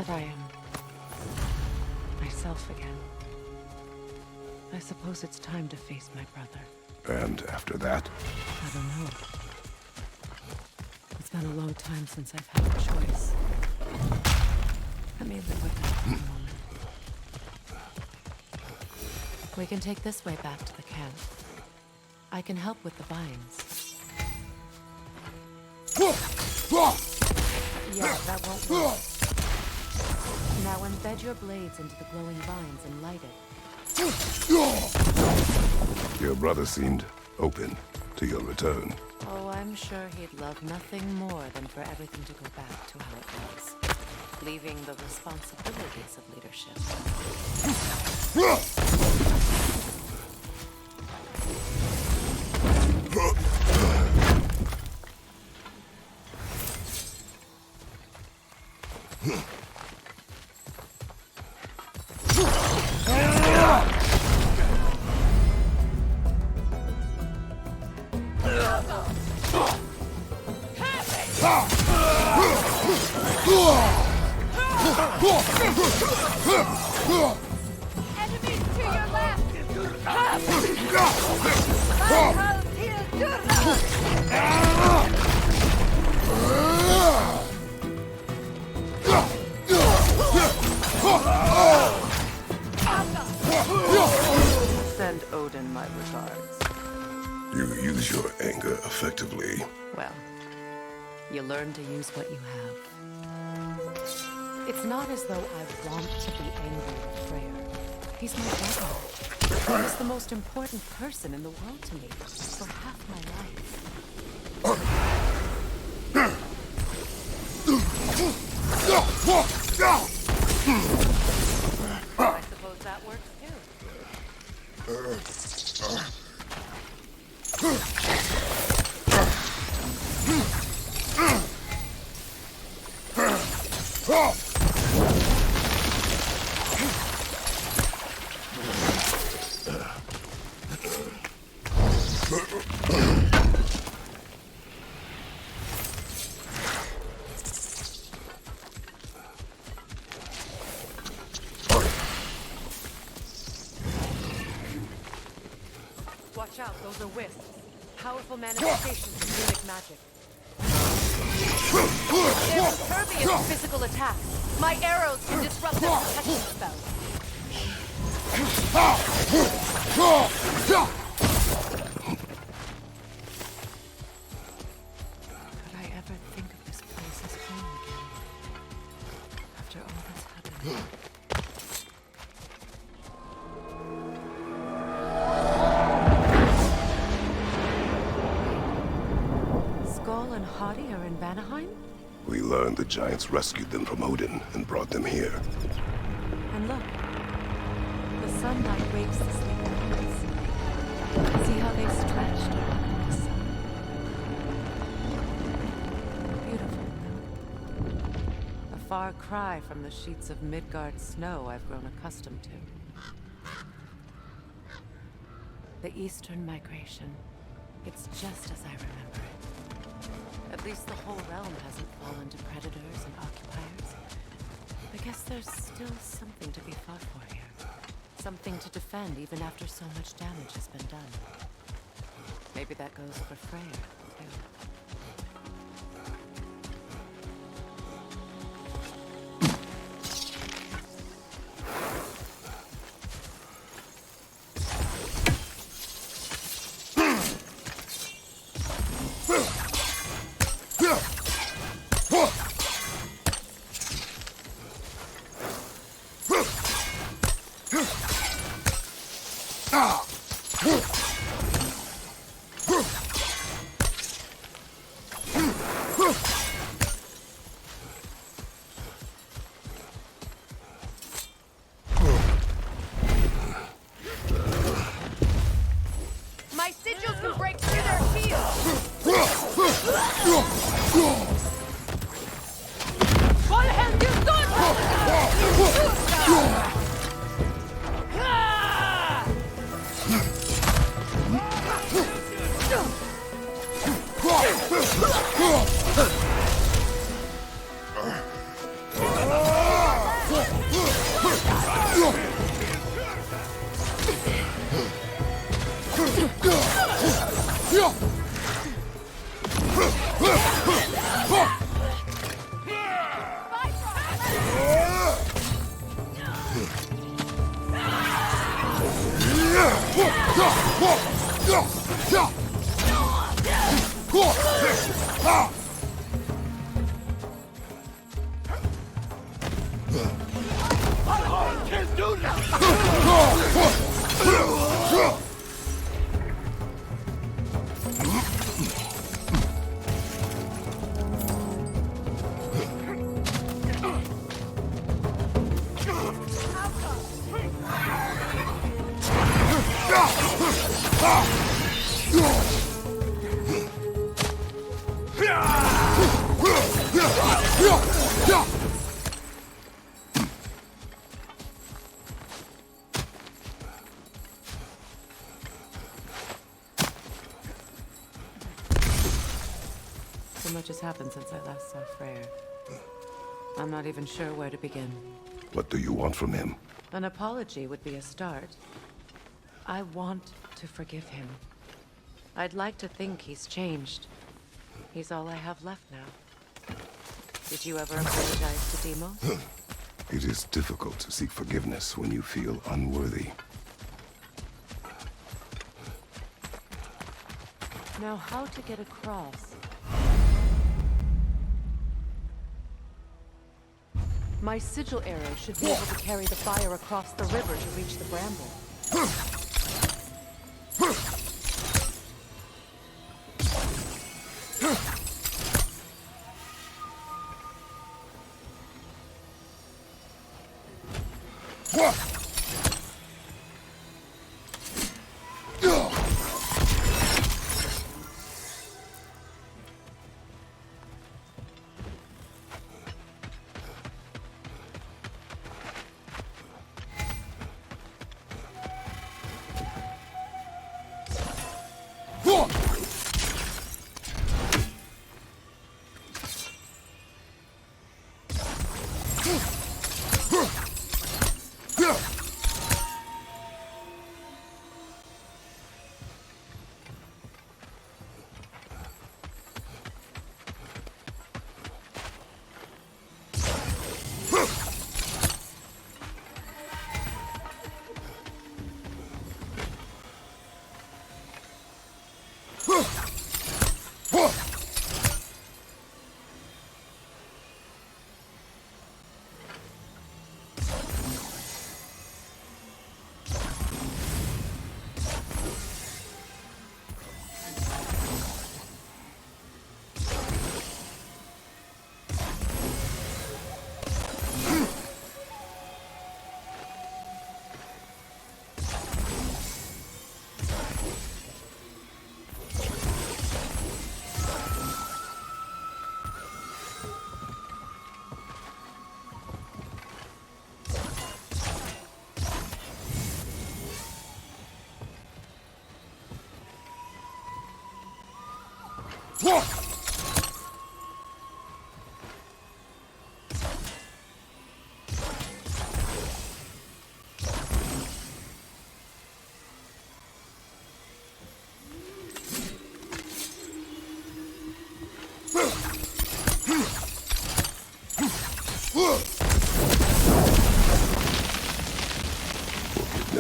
But I am myself again. I suppose it's time to face my brother. And after that? I don't know. It's been a long time since I've had a choice. Let me live with that for a moment. We can take this way back to the camp. I can help with the vines. Yeah, that won't work. Now embed your blades into the glowing vines and light it. Your brother seemed open to your return. Oh, I'm sure he'd love nothing more than for everything to go back to how it was. Leaving the responsibilities of leadership. Enemies to your left! Send Odin my regards. You use your anger effectively. Well, you learn to use what you have. It's not as though I want to be angry with Freyr. He's my brother. He's the most important person in the world to me for half my life. I suppose that works Watch out, those are wisps. Powerful manifestations of runic magic. They're impervious to physical attacks. My arrows can disrupt their protection spell. Could I ever think of this place as home again? After all that's happened. And Hadi are in Vanaheim? We learned the giants rescued them from Odin and brought them here. And look, the sunlight wakes the sleeping birds. See how they stretched around the sun. Beautiful, though. A far cry from the sheets of Midgard snow I've grown accustomed to. The Eastern migration. It's just as I remember it. At least the whole realm hasn't fallen to predators and occupiers. I guess there's still something to be fought for here. Something to defend even after so much damage has been done. Maybe that goes for Freyr, too. My sigils can break through their shields! So much has happened since I last saw Freyr. I'm not even sure where to begin. What do you want from him? An apology would be a start. I want to forgive him. I'd like to think he's changed. He's all I have left now. Did you ever apologize to Demos? It is difficult to seek forgiveness when you feel unworthy. Now, how to get across? My sigil arrow should be able to carry the fire across the river to reach the bramble.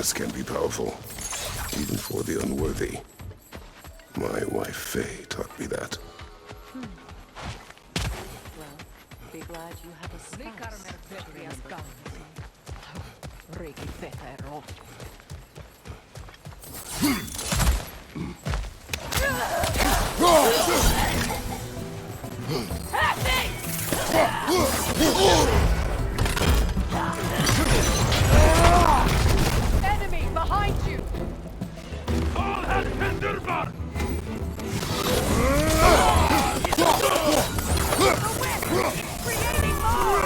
Forgiveness can be powerful, even for the unworthy. My wife Faye taught me that. Well, be glad you have a spouse to remember. Enemy behind you! Creating more!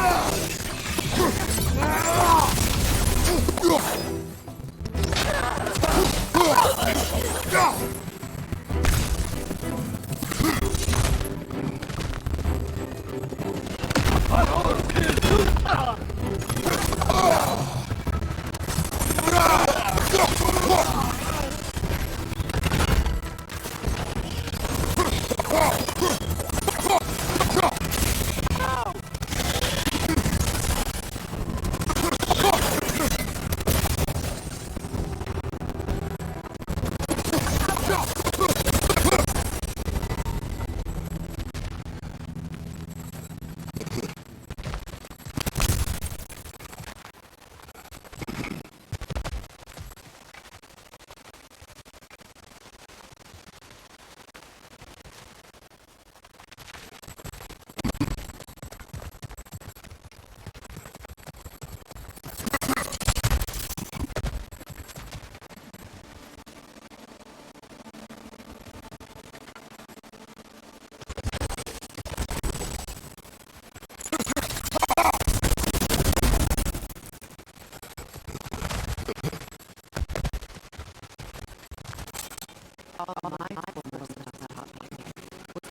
all my foremost about me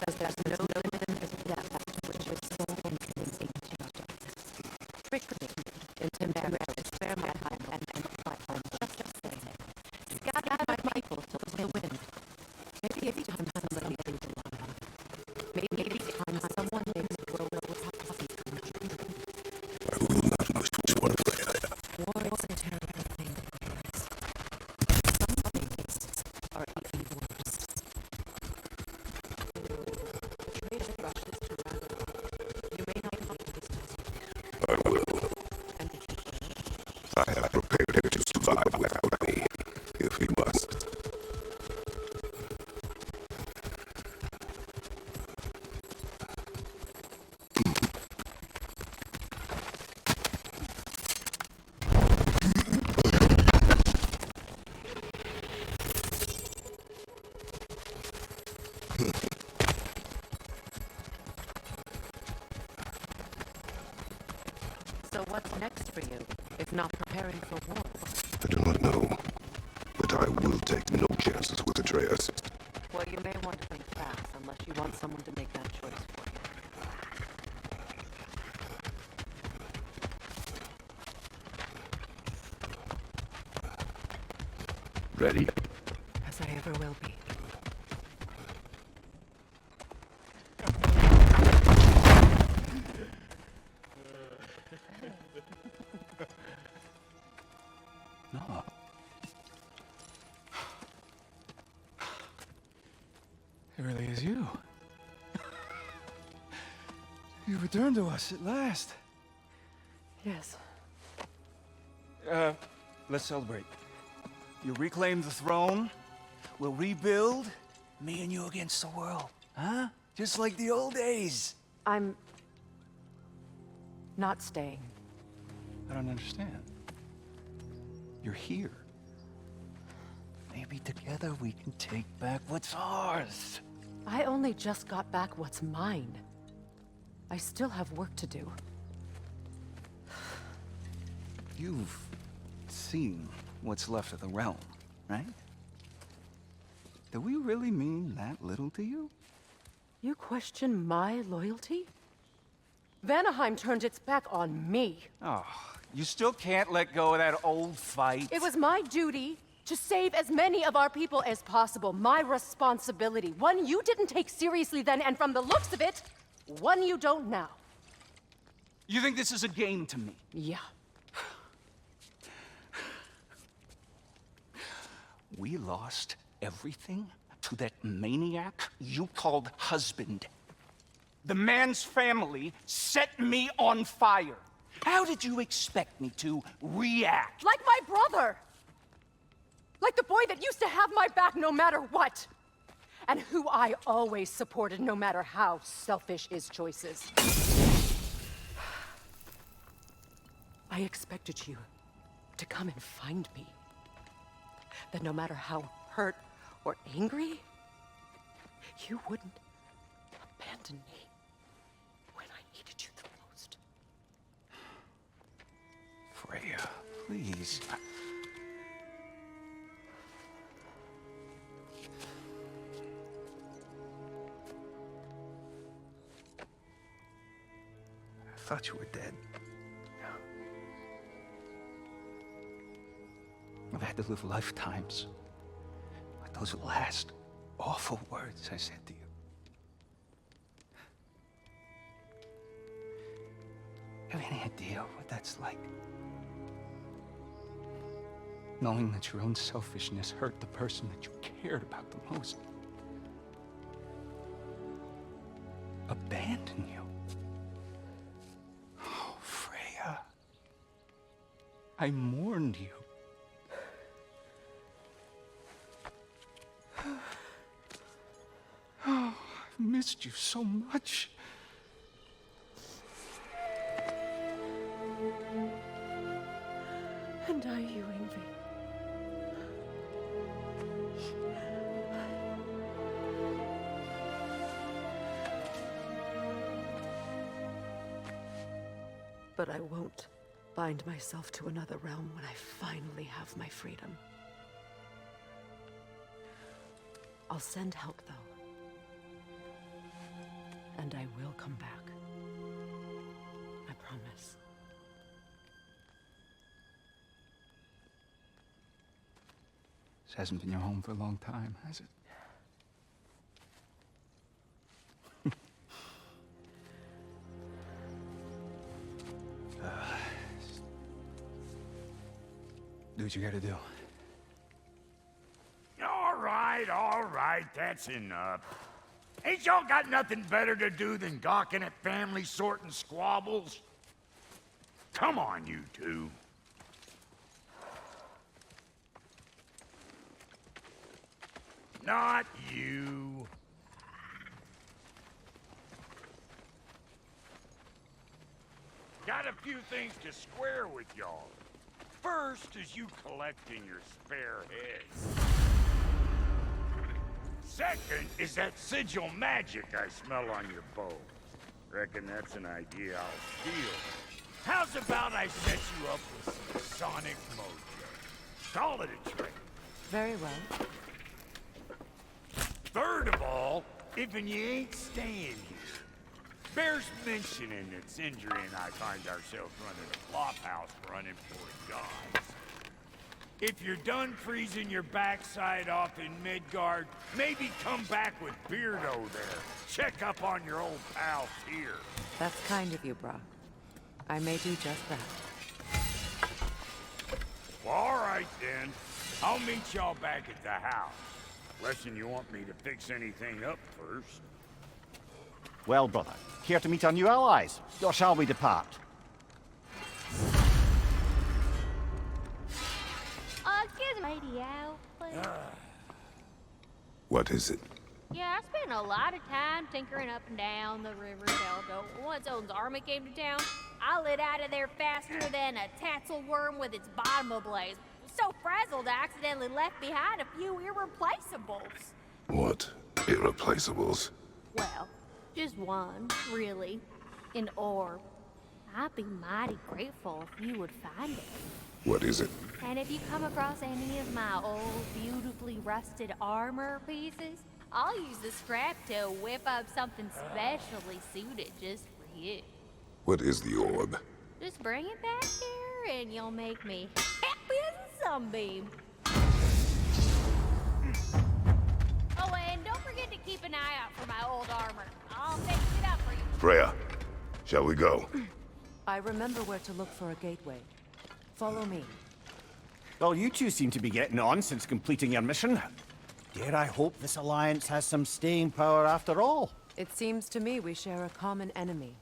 was that there's no limit to depth which is so inconceivable. Strictly into marriage, spare my time and fight on just say it. Scatter my people to the wind. Maybe it's time somebody thinks long enough. Maybe it's time someone makes it grow with prophecy come true. I will not lose one Freya. War is a terrible thing. Some things are even worse. The traitor rushes to Ragnarök. You may not like this task. I will. And if you fail, I have prepared him to survive without me, if he must. so what's next for you, if not preparing for war? I do not know, but I will take no chances with Atreus. Well, you may want to think fast, unless you want someone to make that choice for you. Ready? As I ever will be. No. It really is you. You returned to us at last. Yes. Let's celebrate. You reclaim the throne. We'll rebuild. Me and you against the world. Huh? Just like the old days. I'm not staying. I don't understand. You're here. Maybe together we can take back what's ours. I only just got back what's mine. I still have work to do. You've seen what's left of the realm, right? Do we really mean that little to you? You question my loyalty? Vanaheim turned its back on me. Oh, you still can't let go of that old fight? It was my duty to save as many of our people as possible. My responsibility. One you didn't take seriously then, and from the looks of it, one you don't now. You think this is a game to me? Yeah. We lost everything to that maniac you called husband. The man's family set me on fire. How did you expect me to react? Like my brother! Like the boy that used to have my back no matter what! And who I always supported no matter how selfish his choices. I expected you to come and find me. That no matter how hurt or angry, you wouldn't abandon me when I needed you the most. Freya, please. I thought you were dead. I've had to live lifetimes with those last awful words I said to you. Have any idea what that's like? Knowing that your own selfishness hurt the person that you cared about the most. Abandon you. Oh, Freya. I mourned you. Oh, I've missed you so much. And I you, Ingvi. But I won't bind myself to another realm when I finally have my freedom. I'll send help, though. And I will come back. I promise. This hasn't been your home for a long time, has it? Do what you gotta do. All right, that's enough. Ain't y'all got nothing better to do than gawking at family sorting squabbles? Come on, you two. Not you. Got a few things to square with y'all. First is you collecting your spare heads. Second is that sigil magic I smell on your bow. Reckon that's an idea I'll steal. How's about I set you up with some sonic mojo? Call it a trick. Very well. Third of all, if you ain't staying here, bears mentioning that Sindri and I find ourselves running a flophouse running for gods. If you're done freezing your backside off in Midgard, maybe come back with Beardo there. Check up on your old pals here. That's kind of you, Brock. I may do just that. Well, all right then. I'll meet y'all back at the house. Unless you want me to fix anything up first. Well, brother, care to meet our new allies? Or shall we depart? Excuse me, lady Al, please. What is it? Yeah, I spent a lot of time tinkering up and down the river delta. Once Odin's army came to town, I lit out of there faster than a tassel worm with its bottom ablaze. So frazzled, I accidentally left behind a few irreplaceables. What irreplaceables? Well, just one, really. An orb. I'd be mighty grateful if you would find it. What is it? And if you come across any of my old, beautifully rusted armor pieces, I'll use the scrap to whip up something specially suited just for you. What is the orb? Just bring it back here and you'll make me happy as a sunbeam. Oh, and don't forget to keep an eye out for my old armor. I'll fix it up for you. Freya, shall we go? I remember where to look for a gateway. Follow me. Well, you two seem to be getting on since completing your mission. Dare I hope this alliance has some staying power after all? It seems to me we share a common enemy.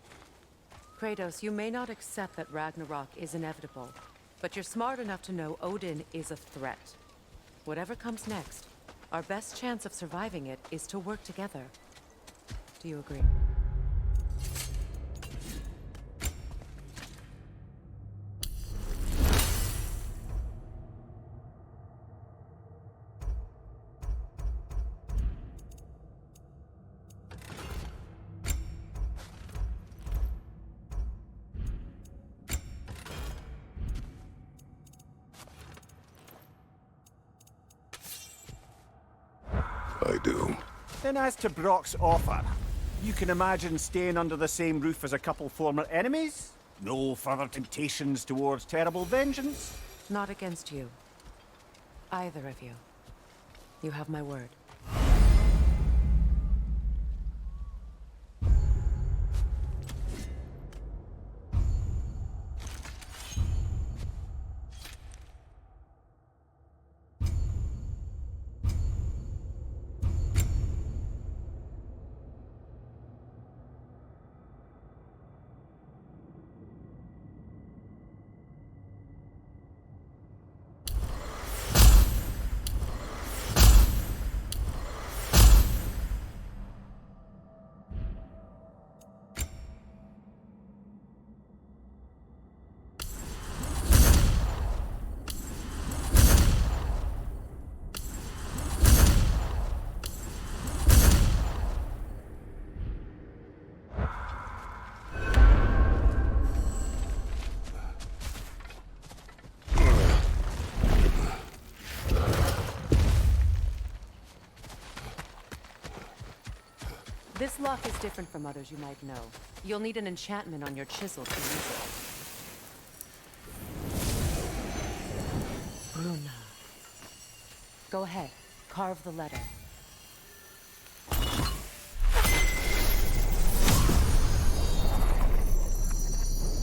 Kratos, you may not accept that Ragnarok is inevitable, but you're smart enough to know Odin is a threat. Whatever comes next, our best chance of surviving it is to work together. Do you agree? I do. Then as to Brock's offer, you can imagine staying under the same roof as a couple former enemies? No further temptations towards terrible vengeance? Not against you. Either of you. You have my word. This lock is different from others you might know. You'll need an enchantment on your chisel to use it. Bruna. Go ahead. Carve the letter.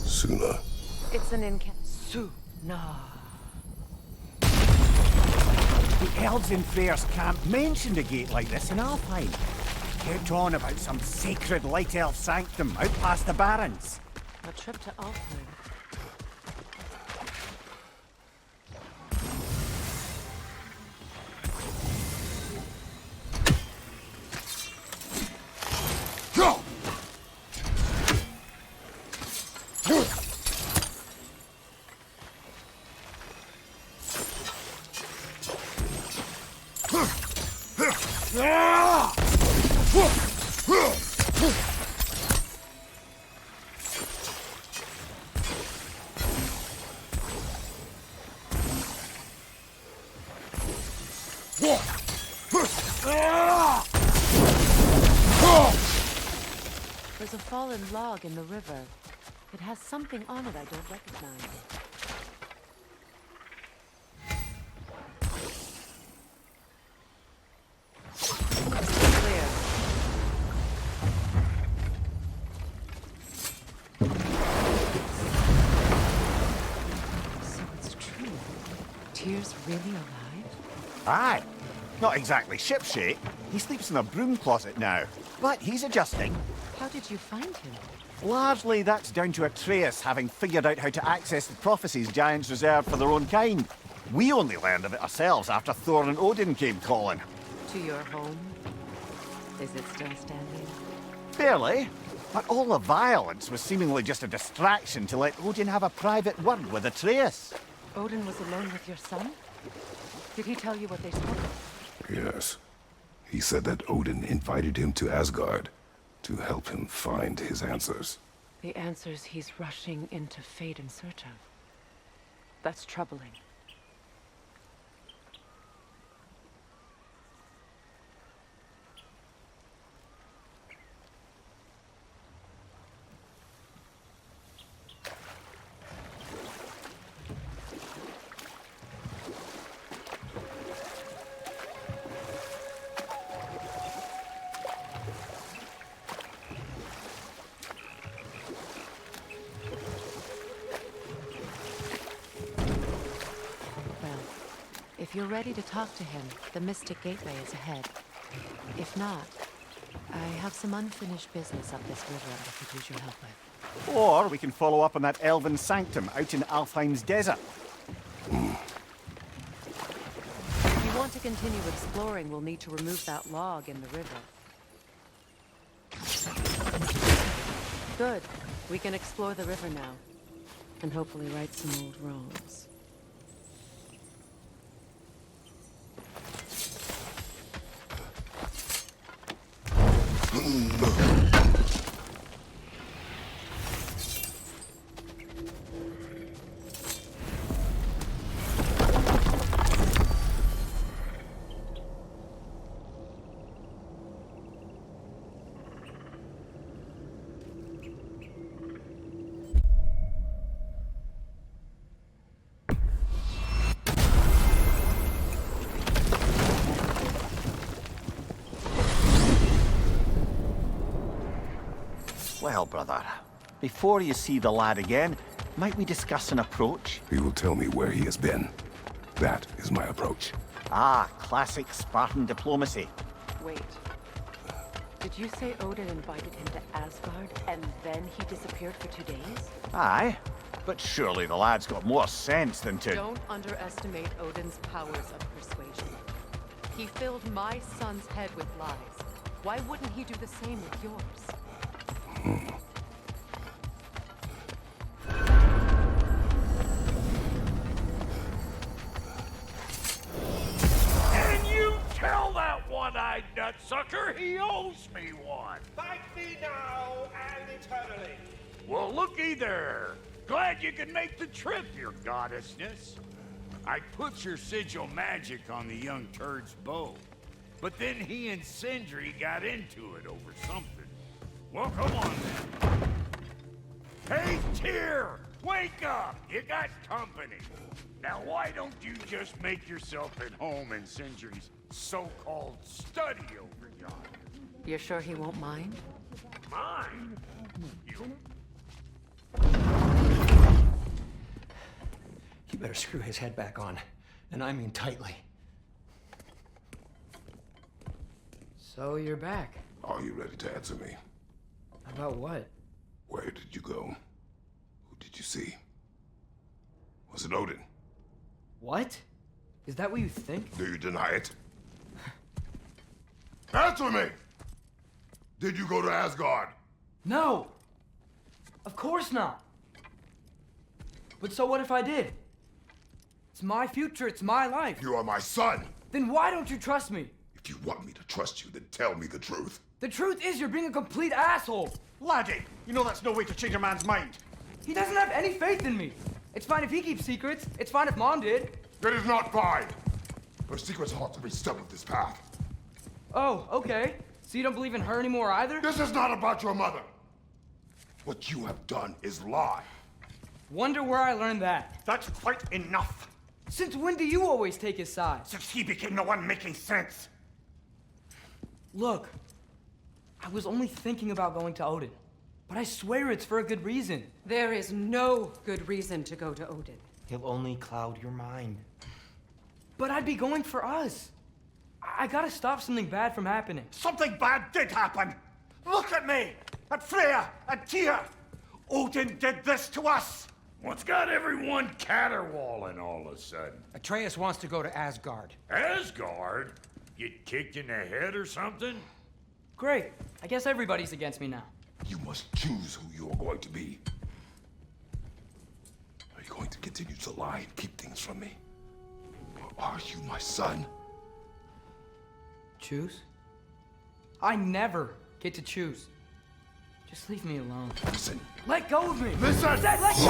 Suna. It's an Suna. The elves in Freyr's camp mentioned a gate like this in Alfheim. Kept on about some sacred light elf sanctum out past the barrens. A trip to Alfheim. There's a fallen log in the river. It has something on it I don't recognize. Clear. So it's true. Tyr's really alive? Aye. Not exactly shipshape. He sleeps in a broom closet now. But he's adjusting. How did you find him? Largely, that's down to Atreus having figured out how to access the prophecies giants reserved for their own kind. We only learned of it ourselves after Thor and Odin came calling. To your home? Is it still standing? Barely. But all the violence was seemingly just a distraction to let Odin have a private word with Atreus. Odin was alone with your son? Did he tell you what they spoke of? Yes. He said that Odin invited him to Asgard to help him find his answers. The answers he's rushing into fate in search of. That's troubling. If you're ready to talk to him, the Mystic Gateway is ahead. If not, I have some unfinished business up this river I could use your help with. Or we can follow up on that elven sanctum out in Alfheim's desert. If you want to continue exploring, we'll need to remove that log in the river. Good. We can explore the river now. And hopefully right some old wrongs. Well, brother, before you see the lad again, might we discuss an approach? He will tell me where he has been. That is my approach. Ah, classic Spartan diplomacy. Wait. Did you say Odin invited him to Asgard, and then he disappeared for 2 days? Aye, but surely the lad's got more sense than to... Don't underestimate Odin's powers of persuasion. He filled my son's head with lies. Why wouldn't he do the same with yours? Can you tell that one-eyed nutsucker he owes me one? Thank me now and eternally. Well, looky there. Glad you could make the trip, your goddessness. I put your sigil magic on the young turd's bow. But then he and Sindri got into it over something. Well, come on then. Hey, Tyr! Wake up! You got company. Now, why don't you just make yourself at home in Sindri's so-called study over yonder? You're sure he won't mind? Mine? You... You better screw his head back on. And I mean tightly. So you're back. Are you ready to answer me? About what? Where did you go? Who did you see? Was it Odin? What? Is that what you think? Do you deny it? Answer me! Did you go to Asgard? No! Of course not! But so what if I did? It's my future, it's my life. You are my son! Then why don't you trust me? If you want me to trust you, then tell me the truth. The truth is you're being a complete asshole. Laddie, you know that's no way to change a man's mind. He doesn't have any faith in me. It's fine if he keeps secrets. It's fine if Mom did. It is not fine! Her secrets ought to be stuck with this path. Oh, okay. So you don't believe in her anymore either? This is not about your mother! What you have done is lie. Wonder where I learned that. That's quite enough. Since when do you always take his side? Since he became the one making sense. Look, I was only thinking about going to Odin. But I swear it's for a good reason. There is no good reason to go to Odin. He'll only cloud your mind. But I'd be going for us. I gotta stop something bad from happening. Something bad did happen. Look at me, at Freya, at Tyr. Odin did this to us. What's got everyone caterwauling all of a sudden? Atreus wants to go to Asgard. Asgard? Get kicked in the head or something? Great. I guess everybody's against me now. You must choose who you are going to be. Are you going to continue to lie and keep things from me? Or are you my son? Choose? I never get to choose. Just leave me alone. Listen. Let go of me! Listen! I said let go!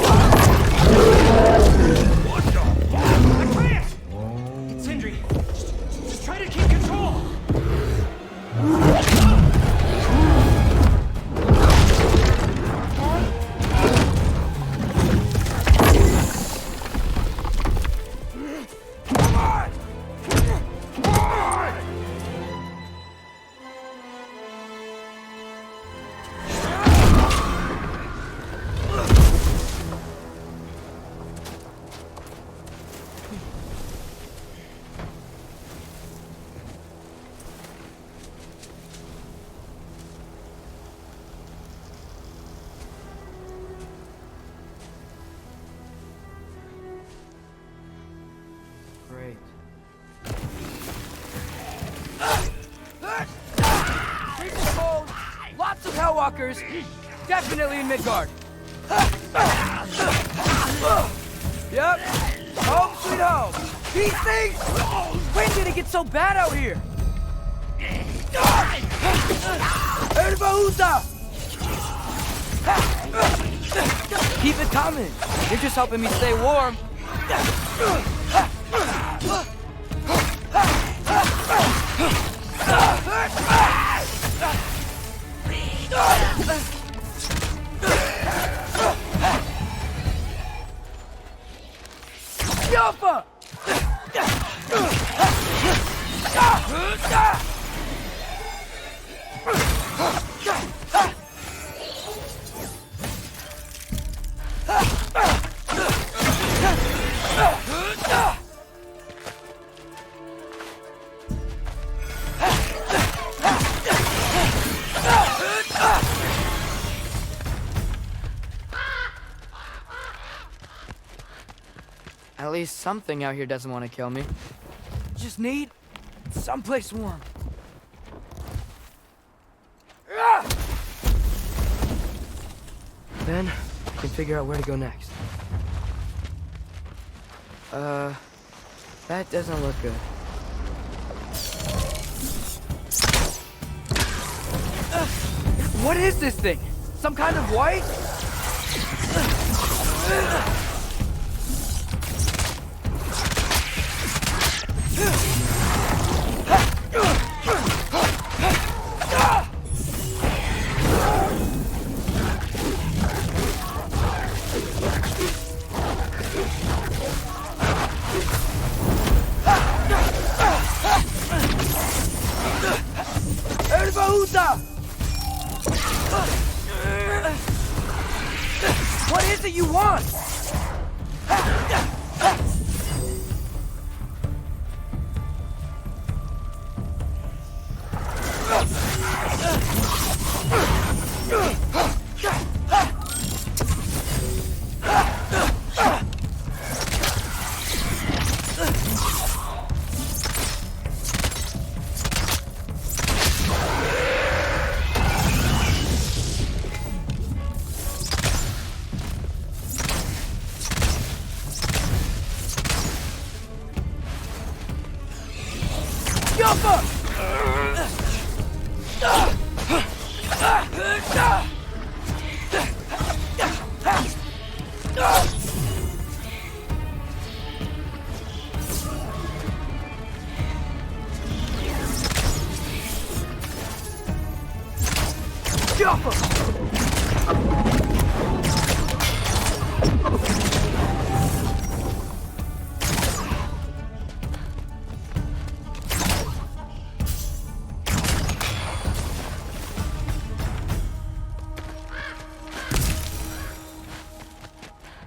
What the fuck? Atreus! Sindri, just try to keep control! Great. Creep's cold. Lots of Hellwalkers. Definitely in Midgard. Yep. Home sweet home. These things! When did it get so bad out here? Keep it coming. You're just helping me stay warm. Yoppa! At least something out here doesn't want to kill me. Just need someplace warm. Then I can figure out where to go next. That doesn't look good. What is this thing? Some kind of white? Huda! What is it you want?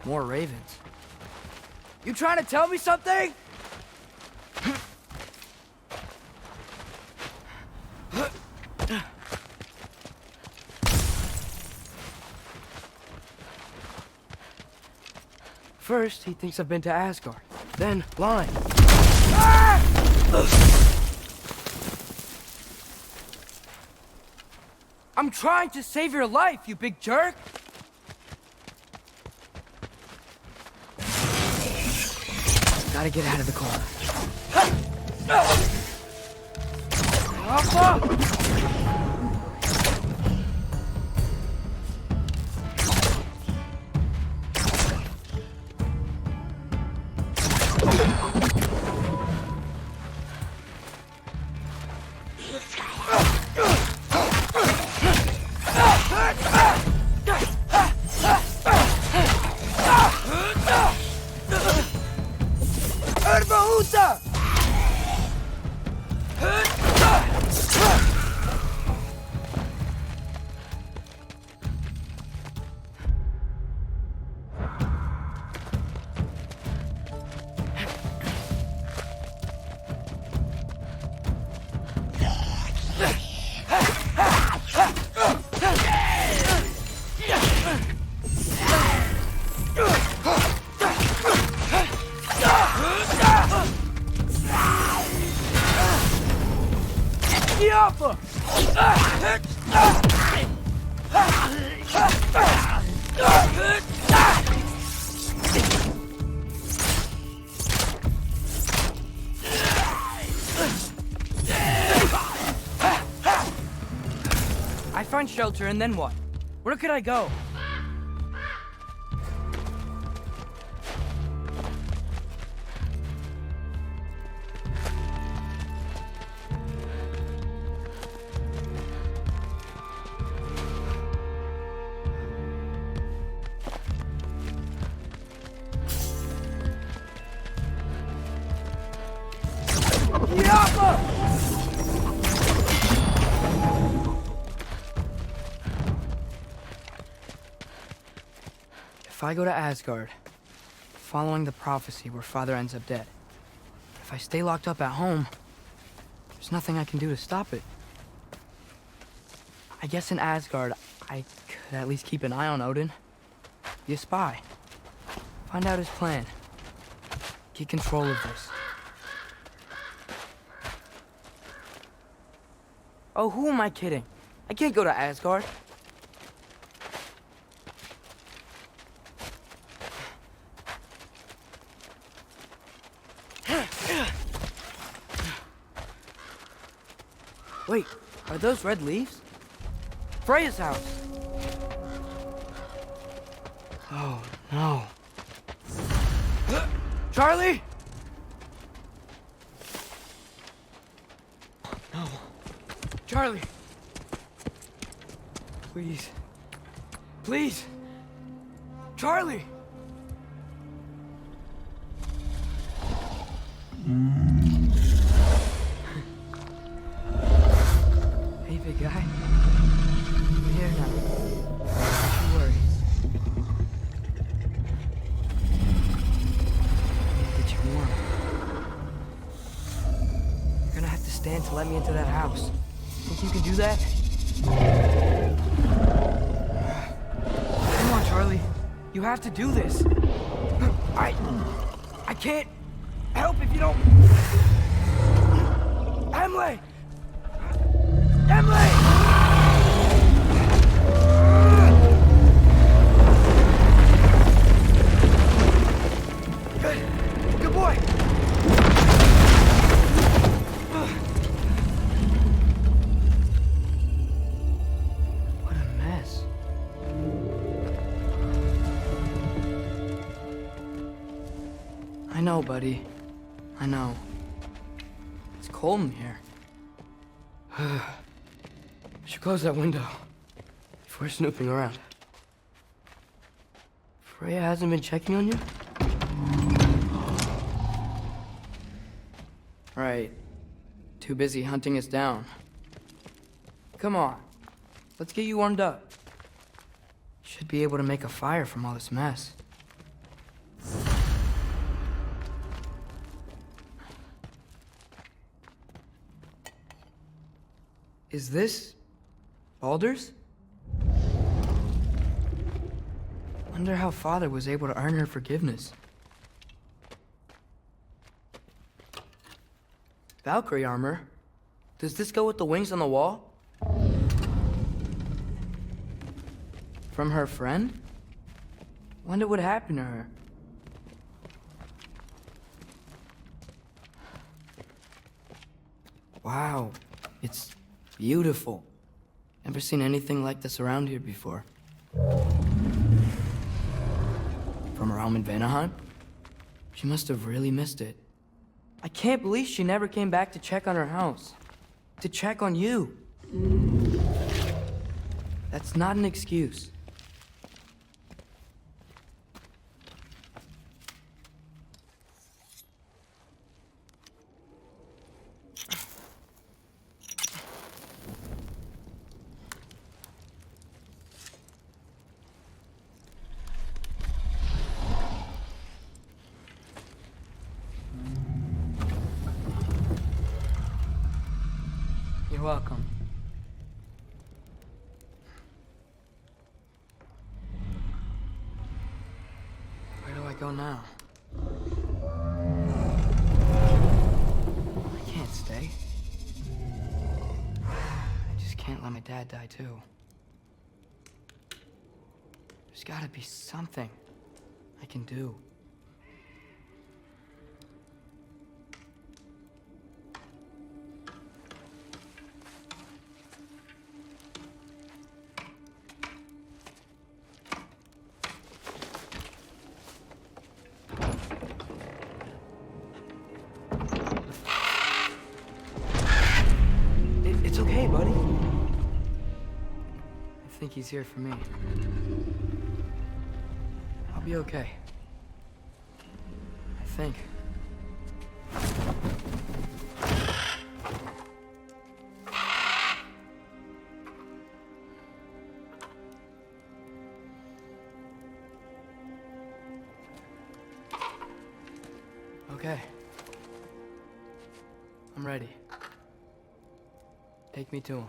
More ravens. You trying to tell me something? First, he thinks I've been to Asgard. Then, lying. Ah! I'm trying to save your life, you big jerk! Gotta get out of the corner. I find shelter and then what? Where could I go? If I go to Asgard, following the prophecy where Father ends up dead. If I stay locked up at home, there's nothing I can do to stop it. I guess in Asgard, I could at least keep an eye on Odin. Be a spy. Find out his plan. Get control of this. Oh, who am I kidding? I can't go to Asgard. Wait, are those red leaves? Freya's house! Oh, no. Charlie! No. Charlie! Please. Please! Charlie! Hey, big guy. guy. Here now. Don't you worry. Get you warm. You're gonna have to stand to let me into that house. Think you can do that? Come on, Charlie. You have to do this. I can't help if you don't. Emily! Emily! Good boy. What a mess. I know, buddy. I know. It's cold in here. I should close that window before snooping around. Freya hasn't been checking on you? Right. Too busy hunting us down. Come on. Let's get you warmed up. Should be able to make a fire from all this mess. Is this Baldur's? Wonder how Father was able to earn her forgiveness. Valkyrie armor? Does this go with the wings on the wall? From her friend? Wonder what happened to her. Wow, it's beautiful. Never seen anything like this around here before. From her home in Vanaheim? She must have really missed it. I can't believe she never came back to check on her house. To check on you. That's not an excuse. You're welcome. Where do I go now? I can't stay. I just can't let my dad die too. There's gotta be something I can do. It's okay, buddy. I think he's here for me. I'll be okay. I think. Okay. I'm ready. Take me to him.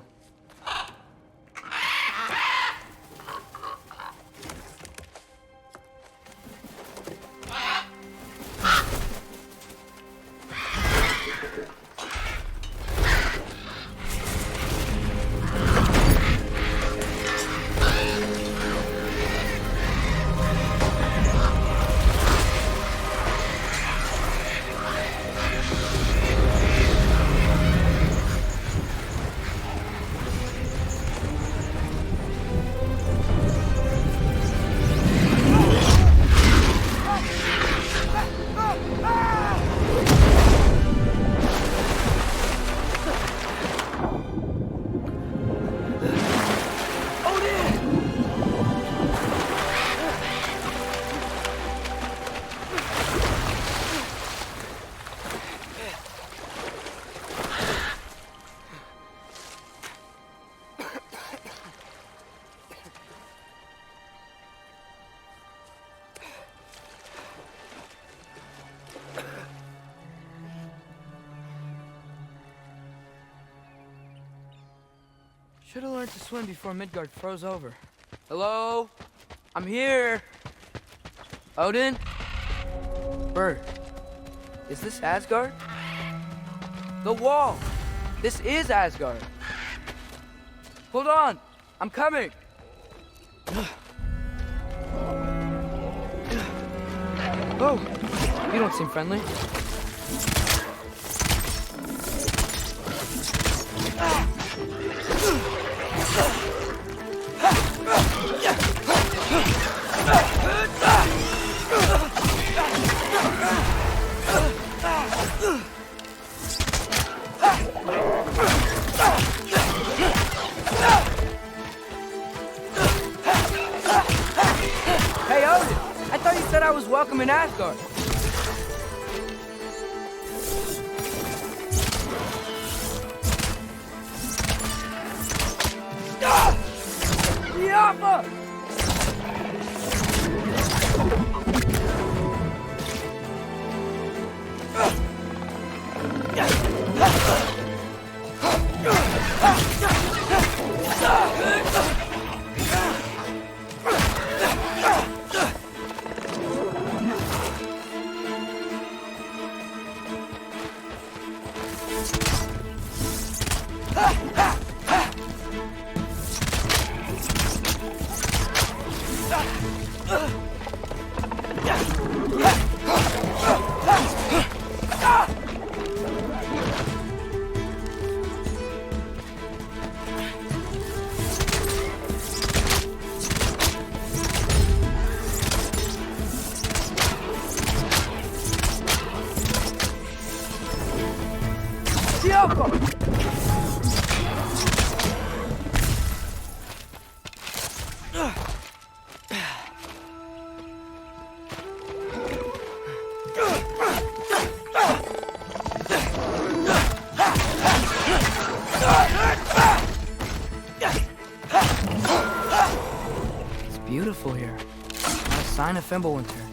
Should have learned to swim before Midgard froze over. Hello? I'm here. Odin? Bird. Is this Asgard? The wall! This is Asgard! Hold on! I'm coming! Oh! You don't seem friendly. Hey, Odin! I thought you said I was welcome in Asgard. Yappa! It's beautiful here. Not a sign of Fimbulwinter.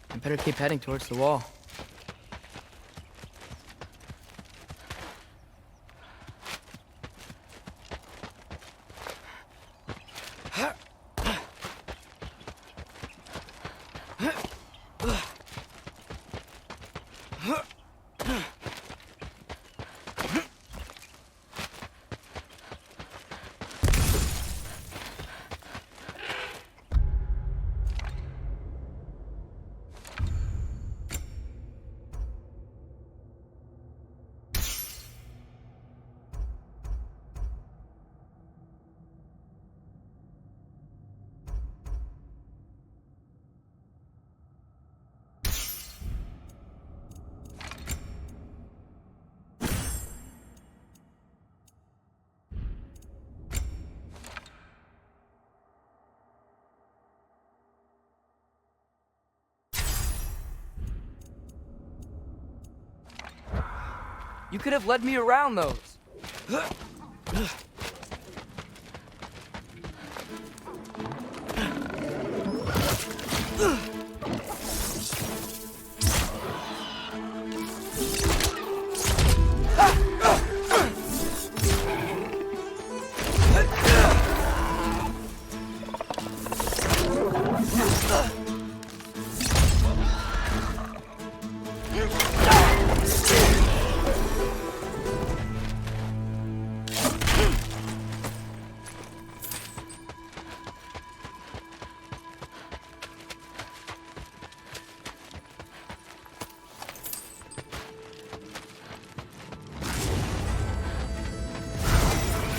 I better keep heading towards the wall. You could have led me around those.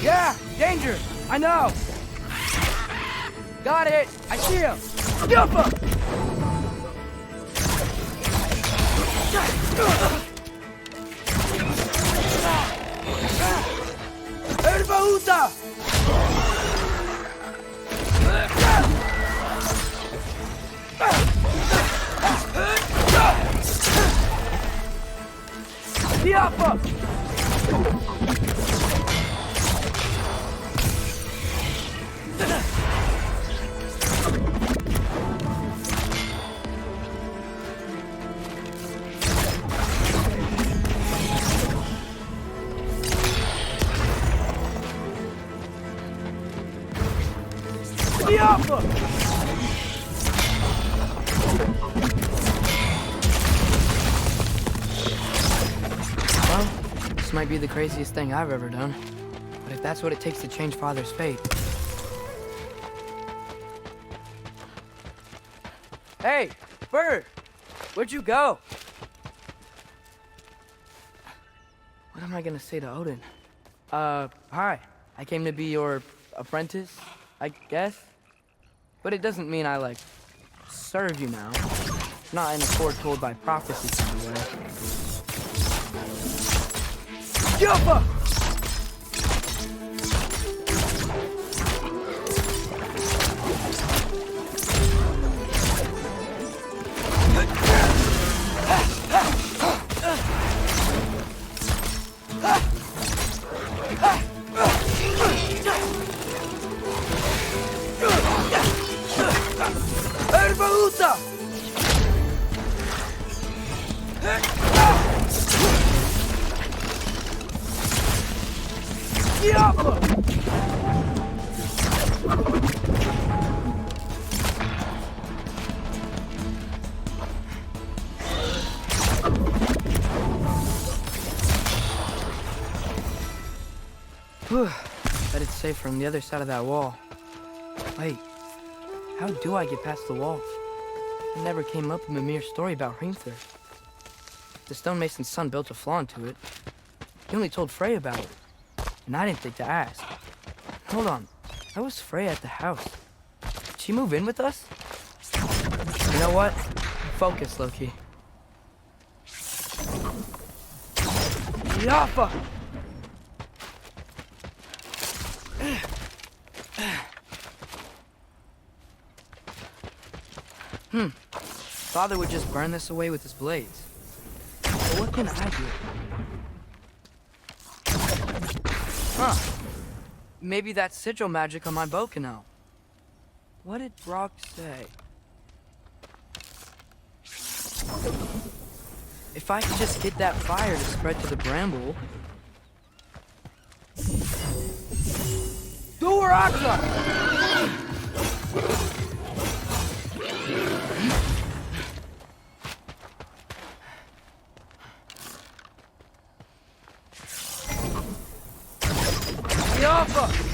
Yeah, danger! I know! Got it! I see him! Yuppa! Erbaúta! Yuppa! Well, this might be the craziest thing I've ever done. But if that's what it takes to change Father's fate... Hey, Bird! Where'd you go? What am I gonna say to Odin? Hi. I came to be your apprentice, I guess? But it doesn't mean I, like, serve you now. Not in a foretold by prophecy kind of way. Yappa! Erbaúta! Yappa! Whew. Bet it's safe from the other side of that wall. Wait, how do I get past the wall? It never came up in Mimir's story about Hrimthur. The stonemason's son built a flaw into it. He only told Frey about it, and I didn't think to ask. Hold on, how was Frey at the house? Did she move in with us? You know what? Focus, Loki. Yappa! Father would just burn this away with his blades. But what can I do? Huh. Maybe that sigil magic on my bow can help. What did Brock say? If I could just get that fire to spread to the bramble... Duaraxa! Yappa!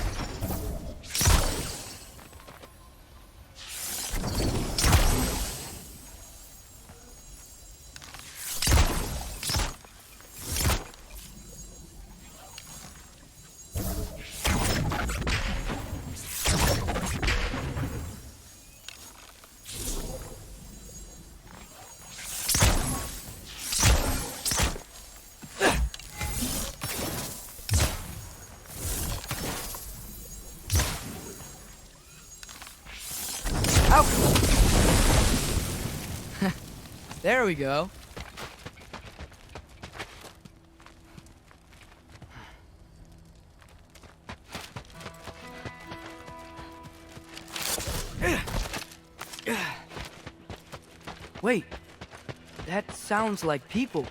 There we go. Wait, that sounds like people.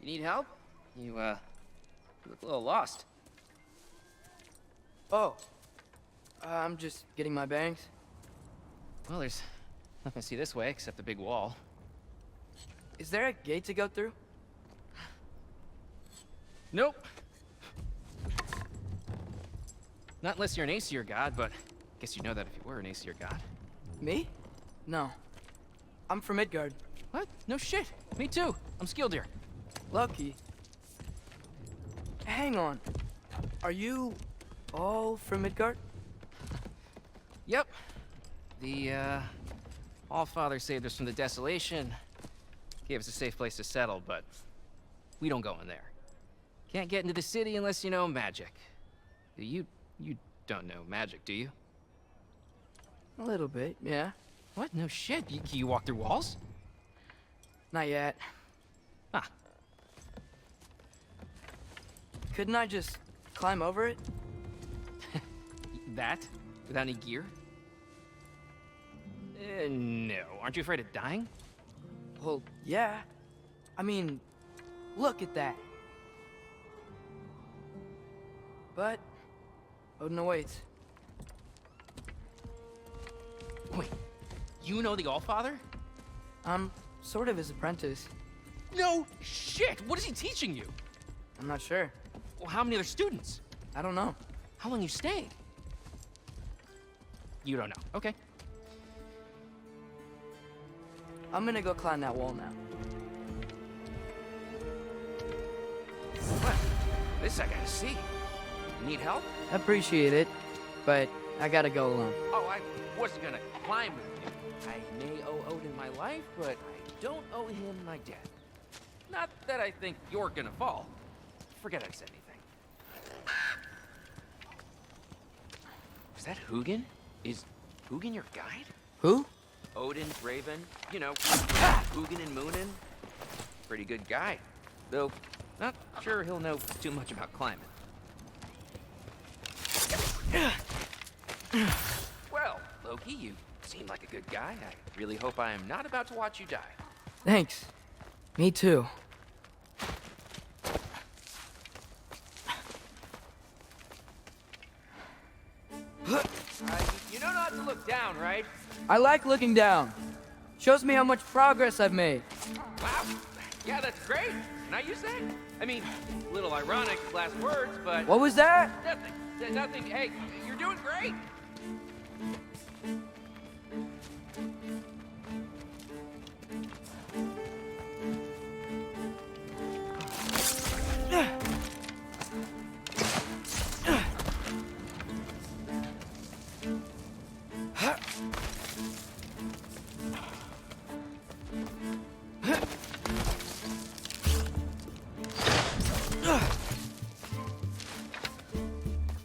You need help? You look a little lost. Oh, I'm just getting my bearings. Well, there's nothing to see this way except the big wall. Is there a gate to go through? Nope. Not unless you're an Aesir god, but I guess you'd know that if you were an Aesir god. Me? No. I'm from Midgard. What? No shit. Me too. I'm Skildir. Lucky. Hang on. Are you all from Midgard? Yep. The, Allfather saved us from the desolation. Gave us a safe place to settle, but we don't go in there. Can't get into the city unless you know magic. You don't know magic, do you? A little bit, yeah. What? No shit. You walk through walls? Not yet. Huh. Couldn't I just climb over it? That? Without any gear? Aren't you afraid of dying? Well, yeah. I mean, look at that. But Odin awaits. Wait, you know the Allfather? I'm sort of his apprentice. No shit! What is he teaching you? I'm not sure. Well, how many other students? I don't know. How long you stayed? You don't know. Okay. I'm gonna go climb that wall now. Well, this I gotta see. Need help? Appreciate it, but I gotta go alone. Oh, I wasn't gonna climb with you. I may owe Odin my life, but I don't owe him my death. Not that I think you're gonna fall. Forget I said anything. Is that Hugin? Is Hugin your guide? Who? Odin's Raven. You know, Hugin and Moonin. Pretty good guy. Though, not sure he'll know too much about climbing. Well, Loki, you seem like a good guy. I really hope I am not about to watch you die. Thanks. Me too. You know not to look down, right? I like looking down. Shows me how much progress I've made. Wow. Yeah, that's great. Can I use that? I mean, a little ironic, last words, but... What was that? Nothing. Nothing. Hey, you're doing great.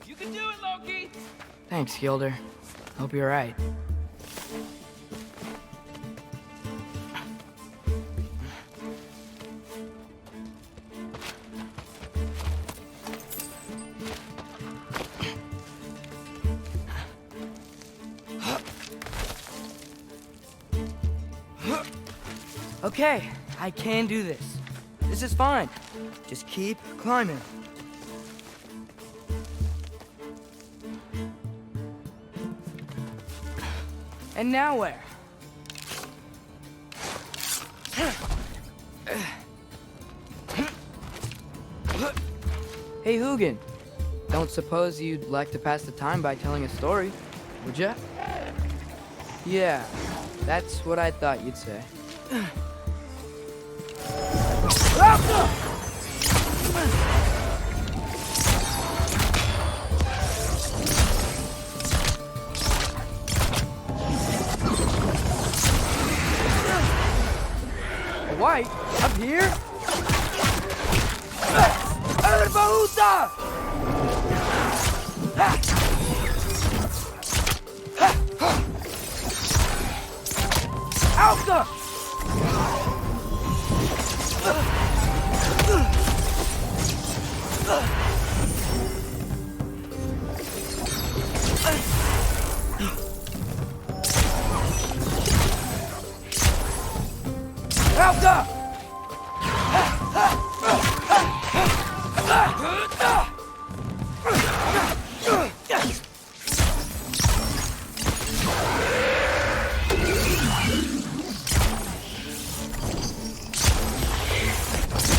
You can do it, Loki! Thanks, Gilder. Hope you're right. Okay, I can do this. This is fine. Just keep climbing. And now where? Hey, Hugin. Don't suppose you'd like to pass the time by telling a story, would ya? Yeah, that's what I thought you'd say. White, up here? Bahuta! Alka! Alka!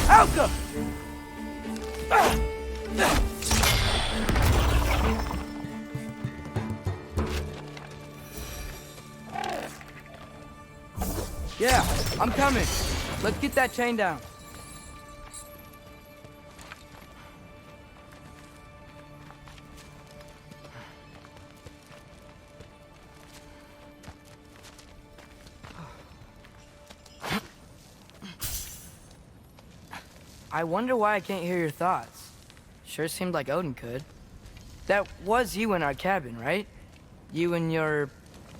Alka! Yeah, I'm coming. Let's get that chain down. I wonder why I can't hear your thoughts. Sure seemed like Odin could. That was you in our cabin, right? You and your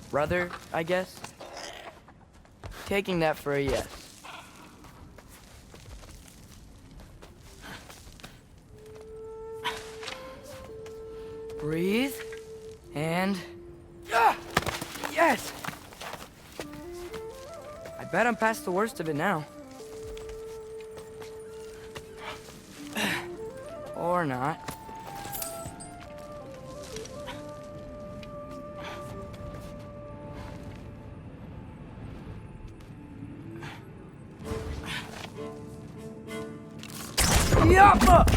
brother, I guess? Taking that for a yes. Breathe, and... Yes! bet I'm past the worst of it now. Or not. Yappa!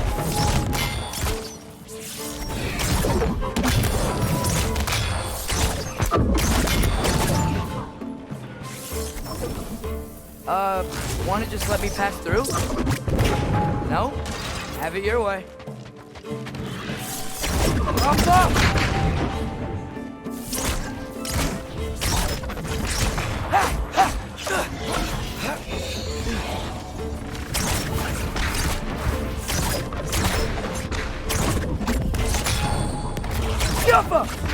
Wanna just let me pass through? No? Have it your way. Up, up! Yappa!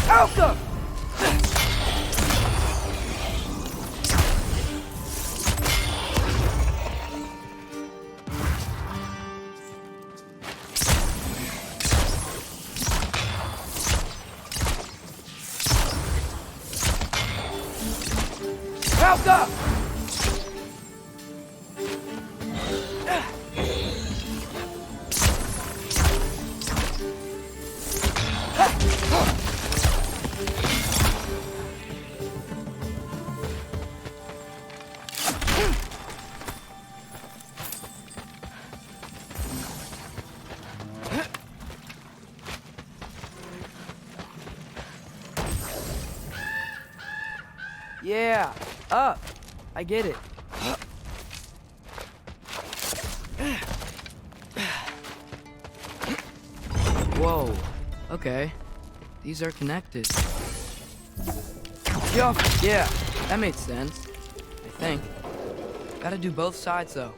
Alka! Alka! Yeah, up. I get it. Whoa. Okay. These are connected. Yup. Yeah, that made sense. I think. Gotta do both sides though.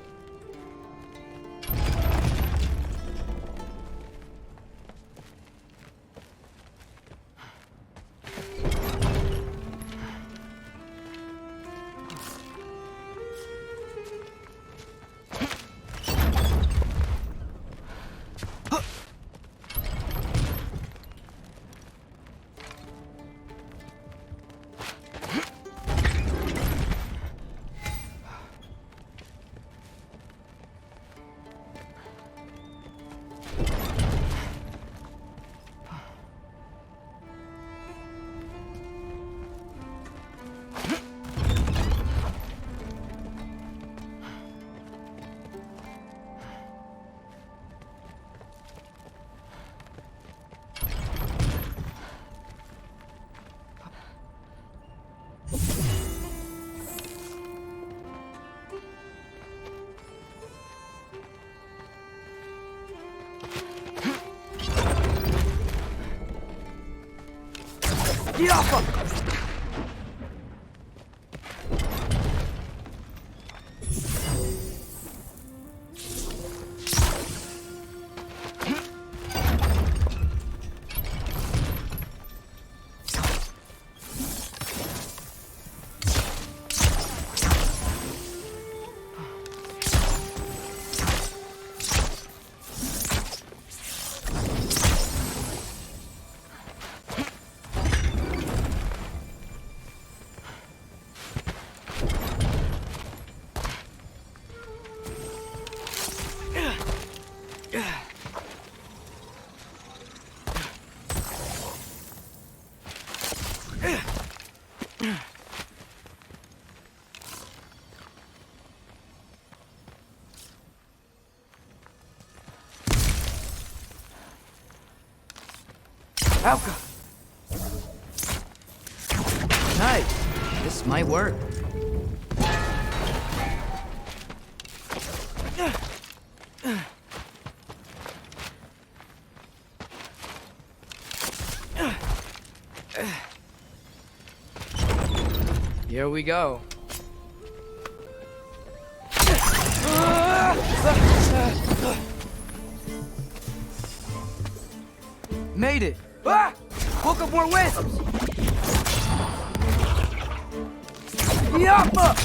Get off him! Alka! Nice. This might work. Here we go. Made it! Ah! Woke up more wisps! Yappa!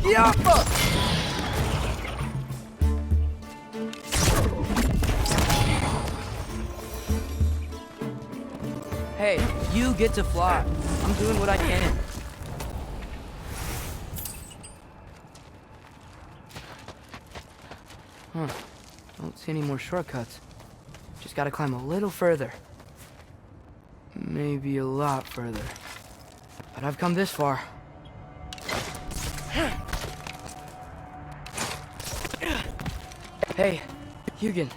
Yappa! Hey, you get to fly. I'm doing what I can. Don't see any more shortcuts. Just gotta climb a little further. Maybe a lot further. But I've come this far. Hey, Hugin.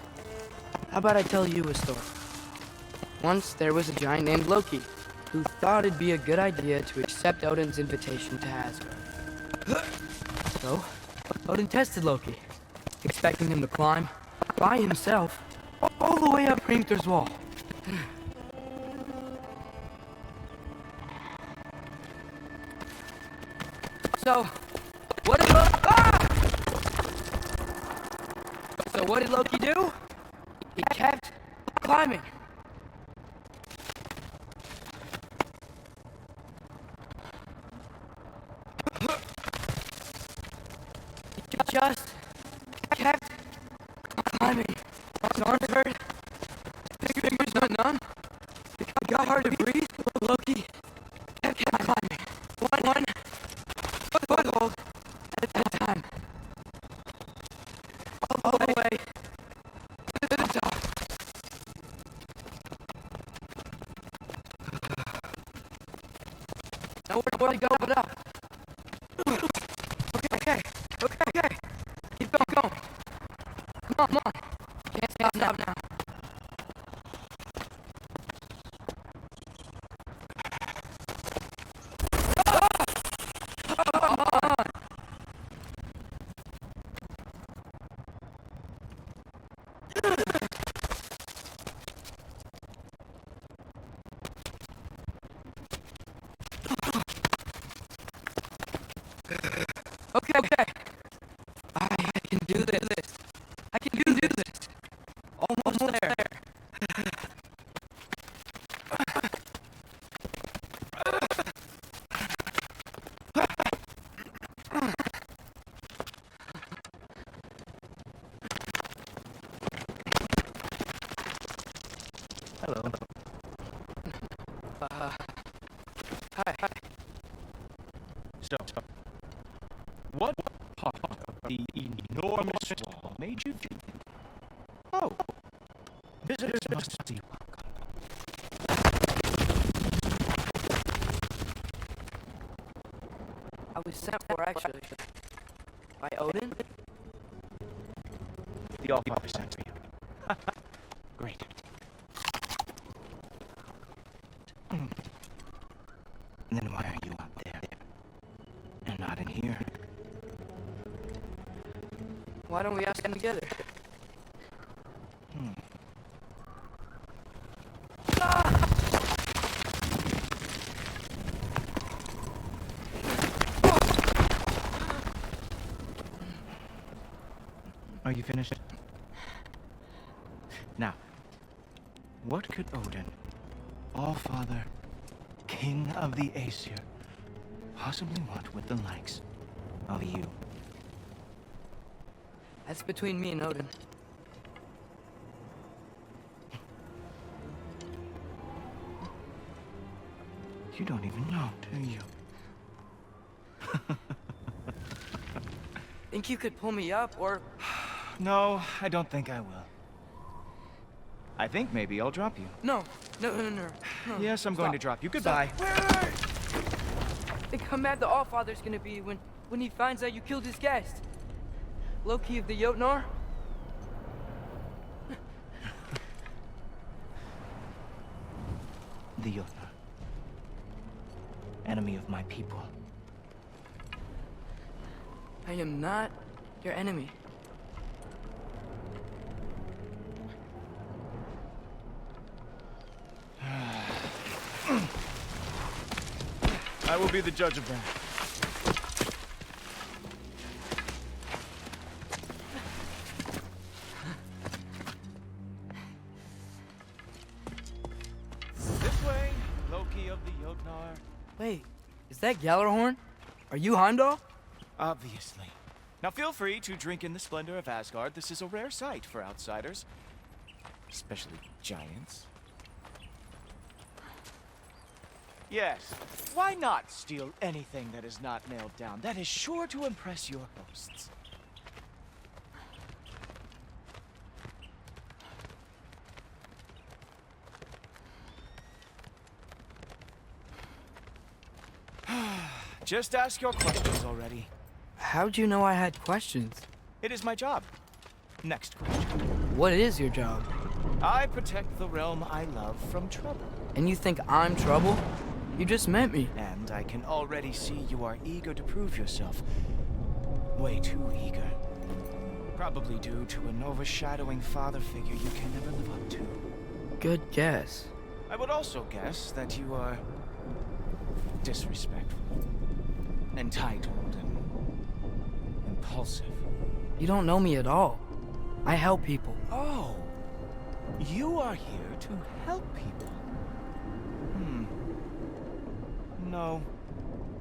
How about I tell you a story? Once there was a giant named Loki who thought it'd be a good idea to accept Odin's invitation to Asgard. So, Odin tested Loki, expecting him to climb by himself all the way up Hrimthur's wall. So, what did Loki do? He kept climbing. He just kept climbing. His arms hurt. His fingers went numb. It got hard to breathe. Loki kept climbing. One foothold at a time. All the way to the top. Nowhere to go but up. Okay. Keep going. Come on. Can't stop now. Okay. I can do this. I can do this. Almost there. Hello. Hi. So, what part of the enormous wall made you think, oh, visitors must be welcome? I was sent for, actually. By Odin? The All-Father sent for you. Great. Then why are you up there and not in here? Why don't we ask them together? Are you finished? Now, what could Odin, All-Father, King of the Aesir, possibly want with the likes of you? That's between me and Odin. You don't even know, do you? Think you could pull me up, or... No, I don't think I will. I think maybe I'll drop you. No. Yes, I'm going to drop you. Goodbye. Wait. Think how mad the Allfather's gonna be when he finds out you killed his guest. Loki of the Jotnar? The Jotnar. Enemy of my people. I am not your enemy. I will be the judge of that. This way, Loki of the Jotnar. Wait, is that Gjallarhorn? Are you Heimdall? Obviously. Now feel free to drink in the splendor of Asgard. This is a rare sight for outsiders. Especially giants. Yes, why not steal anything that is not nailed down? That is sure to impress your hosts. Just ask your questions already. How'd you know I had questions? It is my job. Next question. What is your job? I protect the realm I love from trouble. And you think I'm trouble? You just met me. And I can already see you are eager to prove yourself. Way too eager. Probably due to an overshadowing father figure you can never live up to. Good guess. I would also guess that you are disrespectful, entitled, and impulsive. You don't know me at all. I help people. Oh, you are here to help people. No.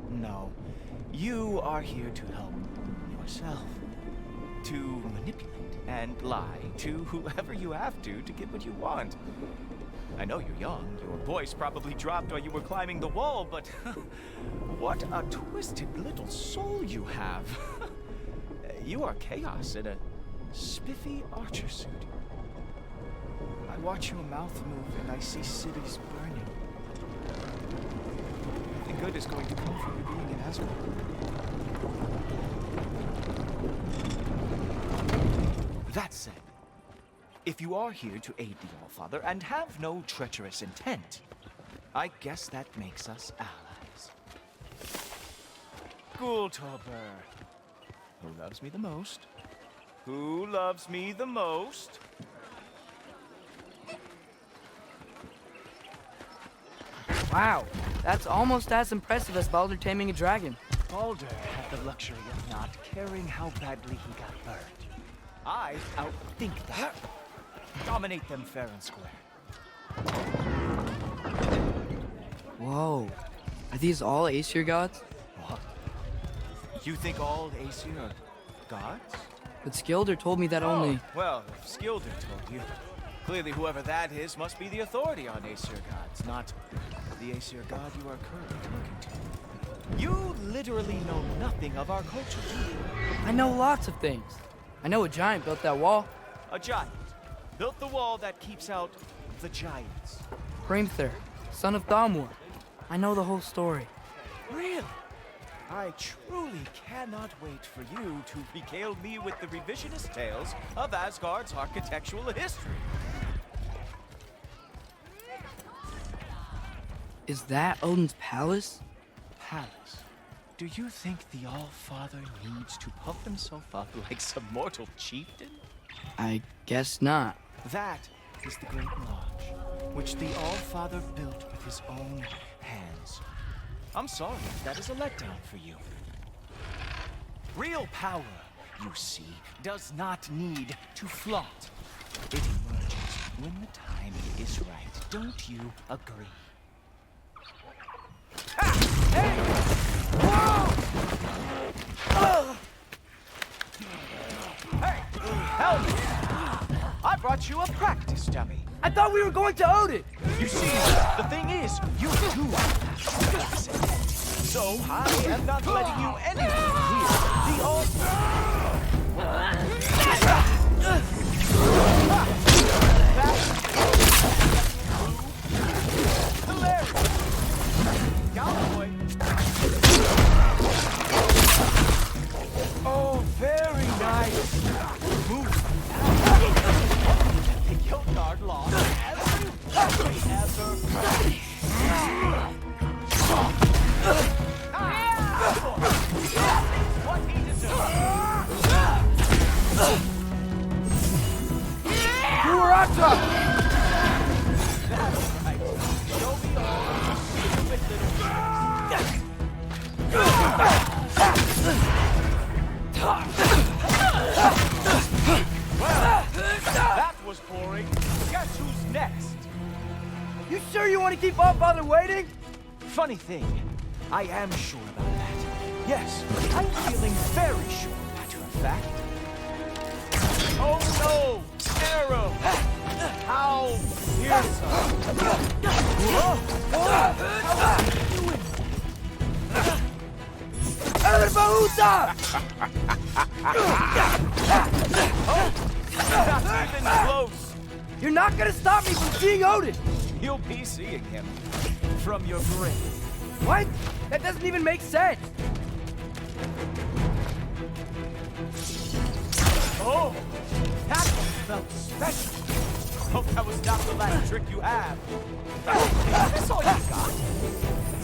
No. You are here to help yourself. To manipulate and lie to whoever you have to get what you want. I know you're young. Your voice probably dropped while you were climbing the wall, but what a twisted little soul you have. You are chaos in a spiffy archer suit. I watch your mouth move and I see cities burning. Nothing good is going to come from you being in Asgard. That said, if you are here to aid the Allfather and have no treacherous intent, I guess that makes us allies. Gultober. Who loves me the most? Who loves me the most? Wow, that's almost as impressive as Baldur taming a dragon. Baldur had the luxury of not caring how badly he got burned. I outthink that. Dominate them fair and square. Whoa, are these all Aesir gods? What? You think all Aesir are gods? But Skilder told me that only... Well, if Skilder told you, clearly whoever that is must be the authority on Aesir gods, not the Aesir god you are currently looking to. You literally know nothing of our culture, do you? I know lots of things. I know a giant built that wall. A giant built the wall that keeps out the giants. Hrimthur, son of Thamur. I know the whole story. Really? I truly cannot wait for you to regale me with the revisionist tales of Asgard's architectural history. Is that Odin's palace? Palace? Do you think the All-Father needs to puff himself up like some mortal chieftain? I guess not. That is the Great Lodge, which the All-Father built with his own hands. I'm sorry if that is a letdown for you. Real power, you see, does not need to flaunt. It emerges when the time is right. Don't you agree? Ah! Hey! Hey! Help me! I brought you a practice dummy. I thought we were going to Odin! You see, the thing is, you do have guts in it. So I am not letting you anywhere near the altar. Hilarious! Cowboy! Oh, very nice! Move! The Jotnar lost as what he deserves. You were on top! That's right. Show me all. With little sure you want to keep Allfather waiting? Funny thing, I am sure about that. Yes, I'm feeling very sure, matter of fact. Oh no! Arrow! How fearsome! Not even close! You're not gonna stop me from seeing Odin! You'll be seeing him from your grave. What? That doesn't even make sense! Oh! That one felt special! Hope that was not the last trick you have. Is this all you got?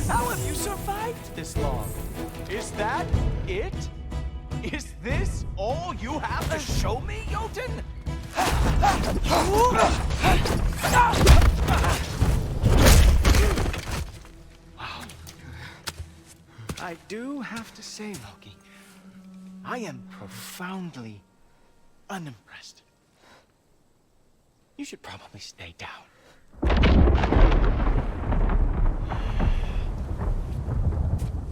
How have you survived this long? Is that it? Is this all you have to show me, Jotun? Wow. I do have to say, Loki, I am profoundly unimpressed. You should probably stay down.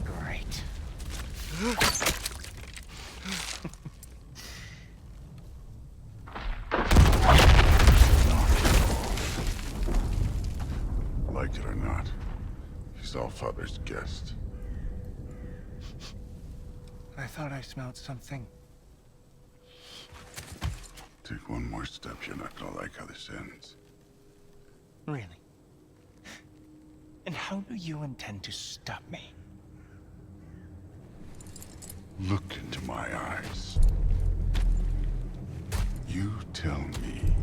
Great. Like it or not, he's Allfather's guest. I thought I smelled something. Take one more step, you're not gonna like how this ends. Really? And how do you intend to stop me? Look into my eyes. You tell me.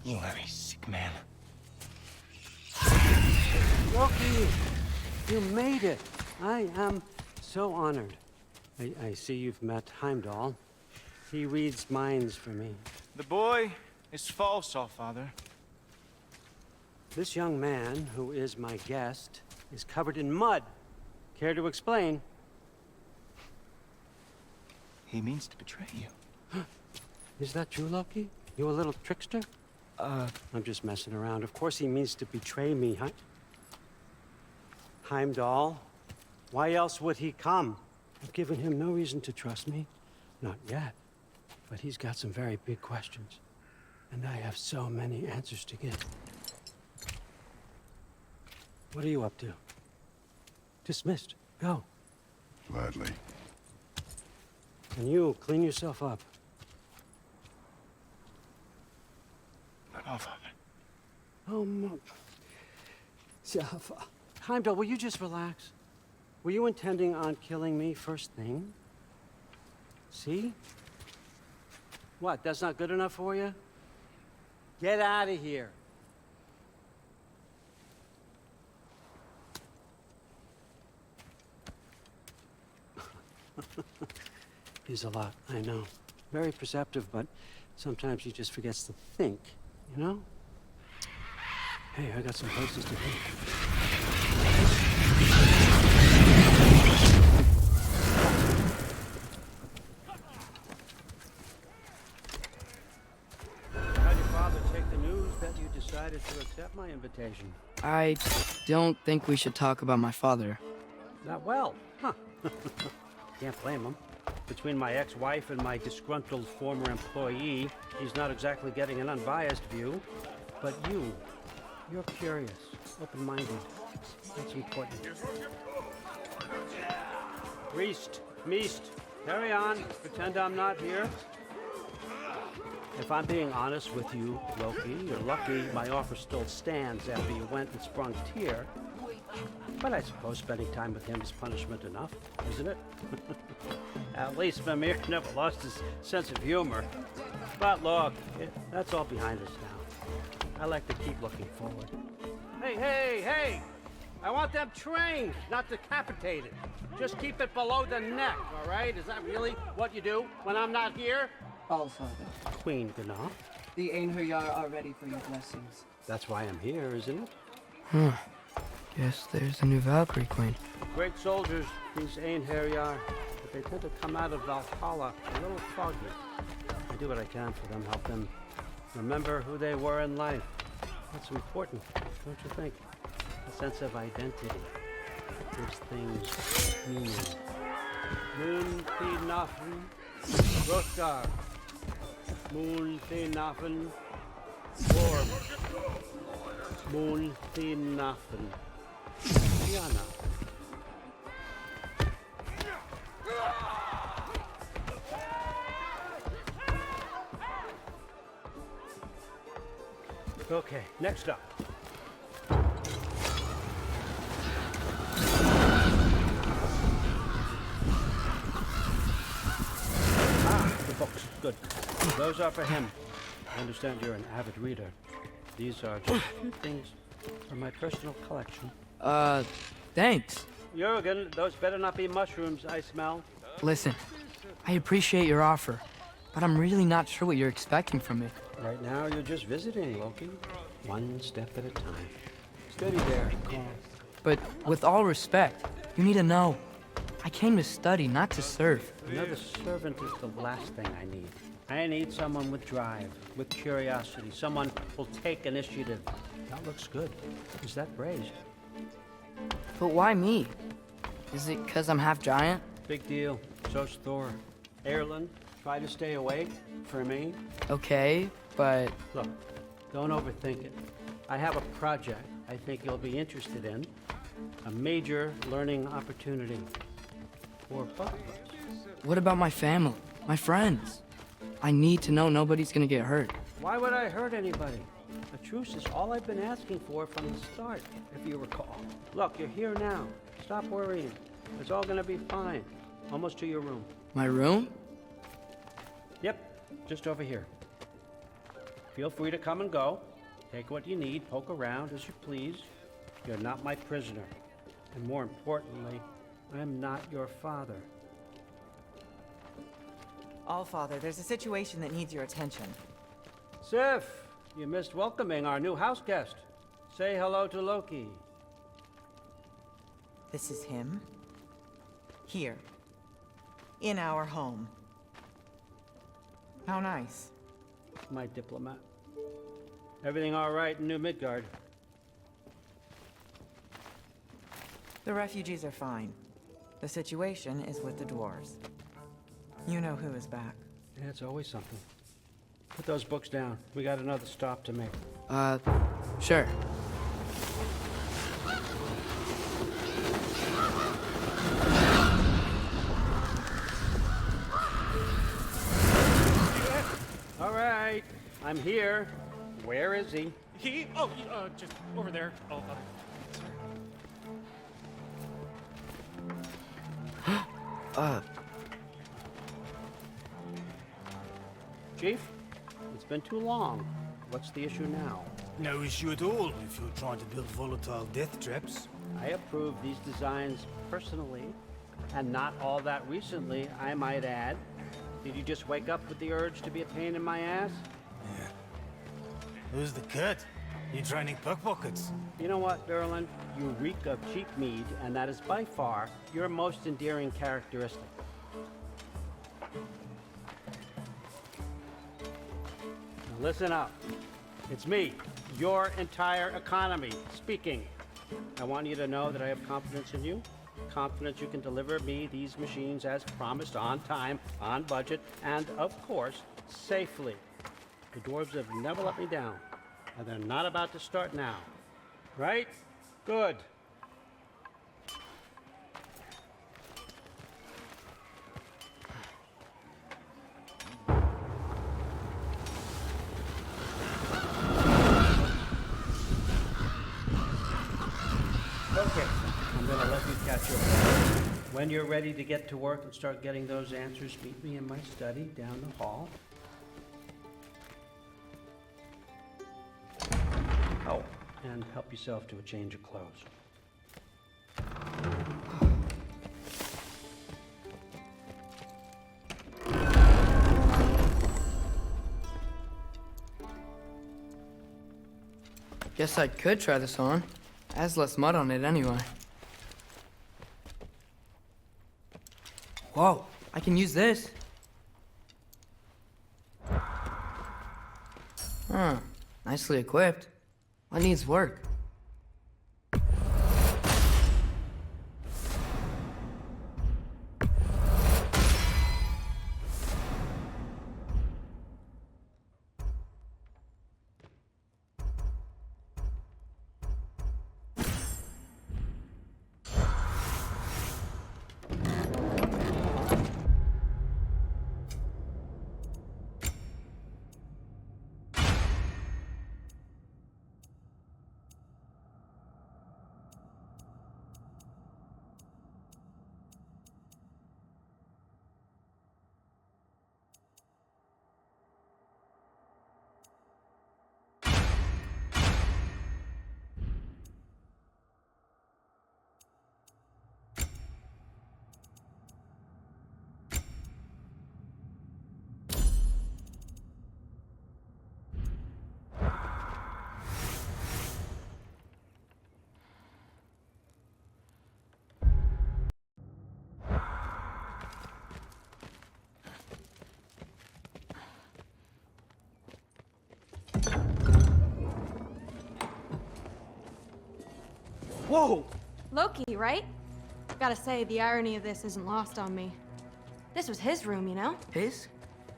You are a sick man. Loki, you made it. I am so honored. I see you've met Heimdall. He reads minds for me. The boy is false, Allfather. This young man, who is my guest, is covered in mud. Care to explain? He means to betray you. Is that true, Loki? You a little trickster? I'm just messing around. Of course he means to betray me, Heimdall? Why else would he come? I've given him no reason to trust me. Not yet. But he's got some very big questions. And I have so many answers to give. What are you up to? Dismissed. Go. Gladly. And you, clean yourself up. But Allfather. Oh, no. Heimdall, will you just relax? Were you intending on killing me first thing? See? What, that's not good enough for you? Get out of here. He's a lot, I know. Very perceptive, but sometimes he just forgets to think, you know? Hey, I got some places to be. How did your father take the news that you decided to accept my invitation? I don't think we should talk about my father. Not well, huh? Can't blame him. Between my ex-wife and my disgruntled former employee, he's not exactly getting an unbiased view. But you're curious, open-minded. That's important. Priest, Meest, carry on. Pretend I'm not here. If I'm being honest with you, Loki, you're lucky my offer still stands after you went and sprung Tyr. But I suppose spending time with him is punishment enough, isn't it? At least Mimir never lost his sense of humor. But look, that's all behind us now. I like to keep looking forward. Hey! I want them trained, not decapitated. Just keep it below the neck, all right? Is that really what you do when I'm not here? Allfather, Queen Gná. the Einherjar are ready for your blessings. That's why I'm here, isn't it? Huh. Guess there's a new Valkyrie Queen. Great soldiers, these Einherjar. but they tend to come out of Valhalla a little foggy. I do what I can for them, help them remember who they were in life. That's important, don't you think? A sense of identity gives things meaning. Moon Nafen, Rosgar. Moon Nafen, Orm. Moon Nafen, Diana. Okay, next up. The books. Good. Those are for him. I understand you're an avid reader. These are just a few things from my personal collection. Thanks. Jurgen, those better not be mushrooms I smell. Listen, I appreciate your offer, but I'm really not sure what you're expecting from me. Right now, you're just visiting, Loki. One step at a time. Steady there, Carl. But with all respect, you need to know, I came to study, not to serve. Another servant is the last thing I need. I need someone with drive, with curiosity, someone who'll take initiative. That looks good. Is that braised? But why me? Is it 'cause I'm half giant? Big deal. So's Thor. Erlen, try to stay awake for me. Okay, but... Look, don't overthink it. I have a project I think you'll be interested in. A major learning opportunity for both of us. What about my family? My friends? I need to know nobody's gonna get hurt. Why would I hurt anybody? A truce is all I've been asking for from the start, if you recall. Look, you're here now. Stop worrying. It's all gonna be fine. Almost to your room. My room? Yep, just over here. Feel free to come and go. Take what you need, poke around as you please. You're not my prisoner. And more importantly, I'm not your father. Allfather, there's a situation that needs your attention. Sif, you missed welcoming our new house guest. Say hello to Loki. This is him. Here. In our home. How nice. My diplomat. Everything all right in New Midgard? The refugees are fine. The situation is with the dwarves. You know who is back. Yeah, it's always something. Put those books down. We got another stop to make. Sure. All right, I'm here. Where is he? Just over there. Oh, Chief, it's been too long. What's the issue now? No issue at all if you're trying to build volatile death traps. I approve these designs personally, and not all that recently, I might add. Did you just wake up with the urge to be a pain in my ass? Yeah. Who's the cut? You training pickpockets? You know what, Derlin? You reek of cheap mead, and that is by far your most endearing characteristic. Now listen up. It's me, your entire economy, speaking. I want you to know that I have confidence in you. Confidence you can deliver me these machines as promised, on time, on budget, and, of course, safely. The dwarves have never let me down, and they're not about to start now. Right? Good. Okay, I'm gonna let you catch your breath. When you're ready to get to work and start getting those answers, meet me in my study down the hall. Oh, and help yourself to a change of clothes. Guess I could try this on. Has less mud on it anyway. Whoa, I can use this. Huh, nicely equipped. What needs work? Whoa! Loki, right? Gotta say, the irony of this isn't lost on me. This was his room, you know? His?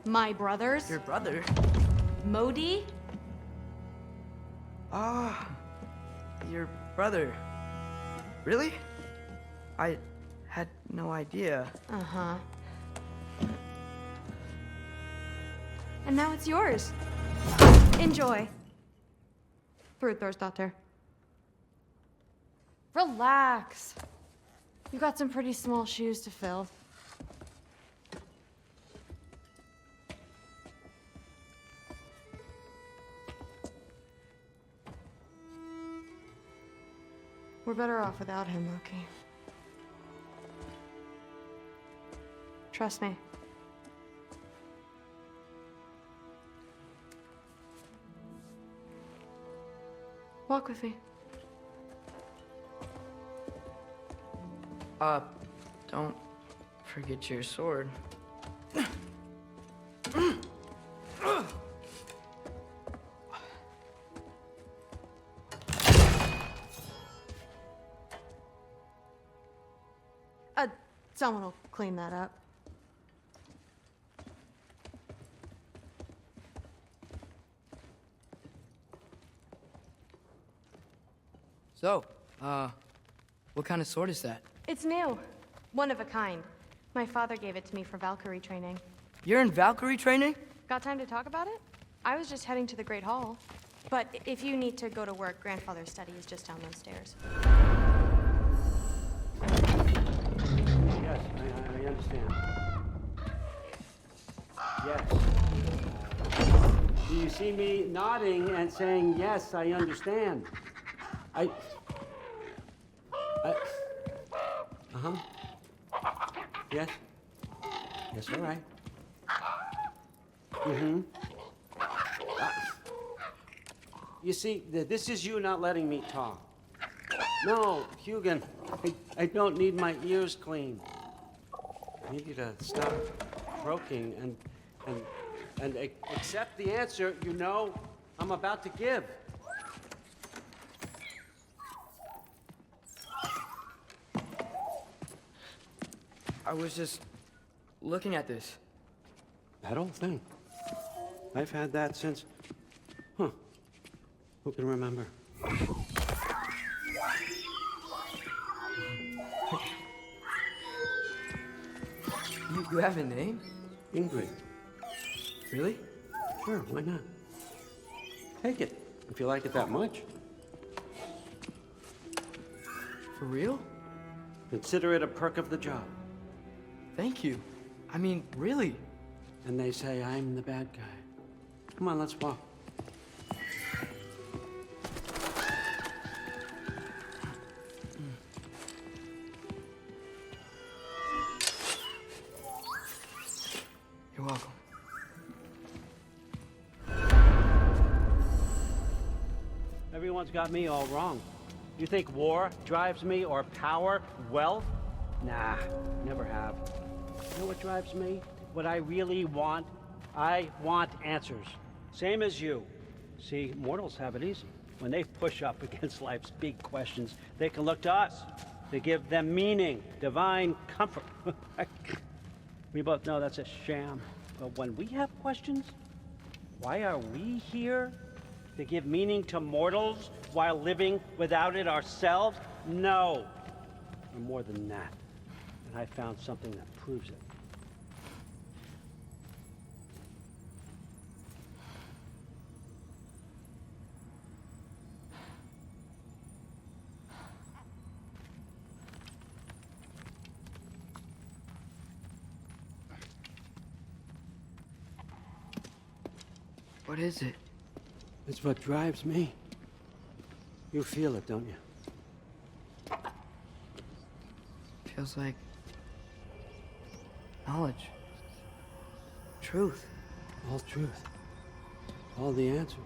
My brother's. Your brother? Modi? Ah, your brother. Really? I had no idea. Uh-huh. And now it's yours. Enjoy. Daughter. Relax. You got some pretty small shoes to fill. We're better off without him, Loki. Trust me. Walk with me. Don't forget your sword. Someone will clean that up. So, what kind of sword is that? It's new. One of a kind. My father gave it to me for Valkyrie training. You're in Valkyrie training? Got time to talk about it? I was just heading to the Great Hall. But if you need to go to work, Grandfather's study is just down those stairs. Yes, I understand. Yes. Do you see me nodding and saying, yes, I understand? Uh-huh. Yes? Yes, all right. Mm-hmm. You see, this is you not letting me talk. No, Hugin, I don't need my ears cleaned. I need you to stop croaking and accept the answer you know I'm about to give. I was just looking at this. That old thing. I've had that since... Huh. Who can remember? You have a name? Ingrid. Really? Sure, why not? Take it, if you like it that much. For real? Consider it a perk of the job. Thank you. I mean, really. And they say I'm the bad guy. Come on, let's walk. You're welcome. Everyone's got me all wrong. You think war drives me, or power, wealth? Nah, never have. You know what drives me? What I really want? I want answers. Same as you. See, mortals have it easy. When they push up against life's big questions, they can look to us. They give them meaning, divine comfort. We both know that's a sham. But when we have questions, why are we here? To give meaning to mortals while living without it ourselves? No. We're more than that. And I found something that proves it. What is it? It's what drives me. You feel it, don't you? Feels like knowledge. Truth. All truth. All the answers.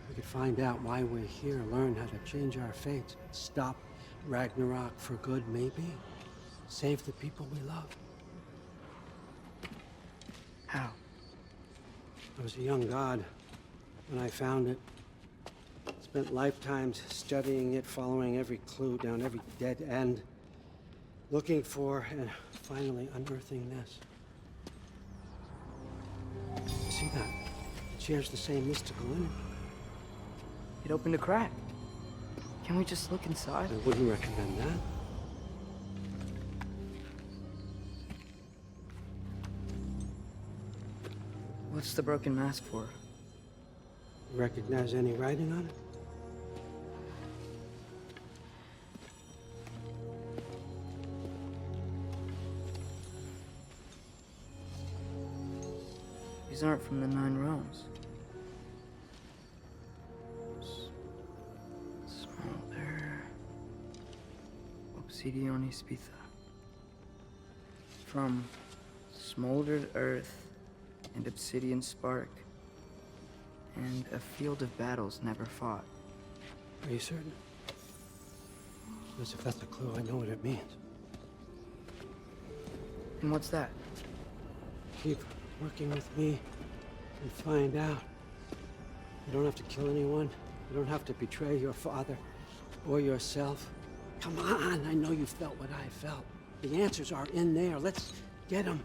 We could find out why we're here, learn how to change our fates, stop Ragnarök for good, maybe. Save the people we love. How? I was a young god when I found it. Spent lifetimes studying it, following every clue down every dead end, looking for and finally unearthing this. You see that? It shares the same mystical energy. It opened a crack. Can we just look inside? I wouldn't recommend that. What's the broken mask for? You recognize any writing on it? These aren't from the 9 realms. Smolder. Obsidione Spitha. From smoldered earth and obsidian spark, and a field of battles never fought. Are you certain? Because if that's a clue, I know what it means. And what's that? Keep working with me and find out. You don't have to kill anyone. You don't have to betray your father or yourself. Come on, I know you felt what I felt. The answers are in there. Let's get them.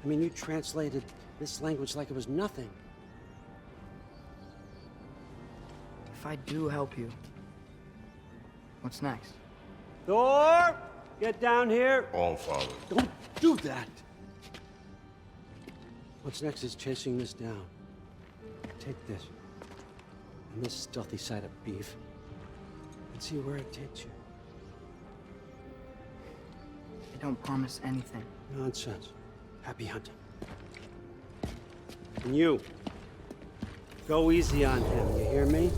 I mean, you translated this language like it was nothing. If I do help you, what's next? Thor! Get down here! All Father. Don't do that! What's next is chasing this down. Take this. And this stealthy side of beef. And see where it takes you. I don't promise anything. Nonsense. Happy hunting. And you. Go easy on him, you hear me?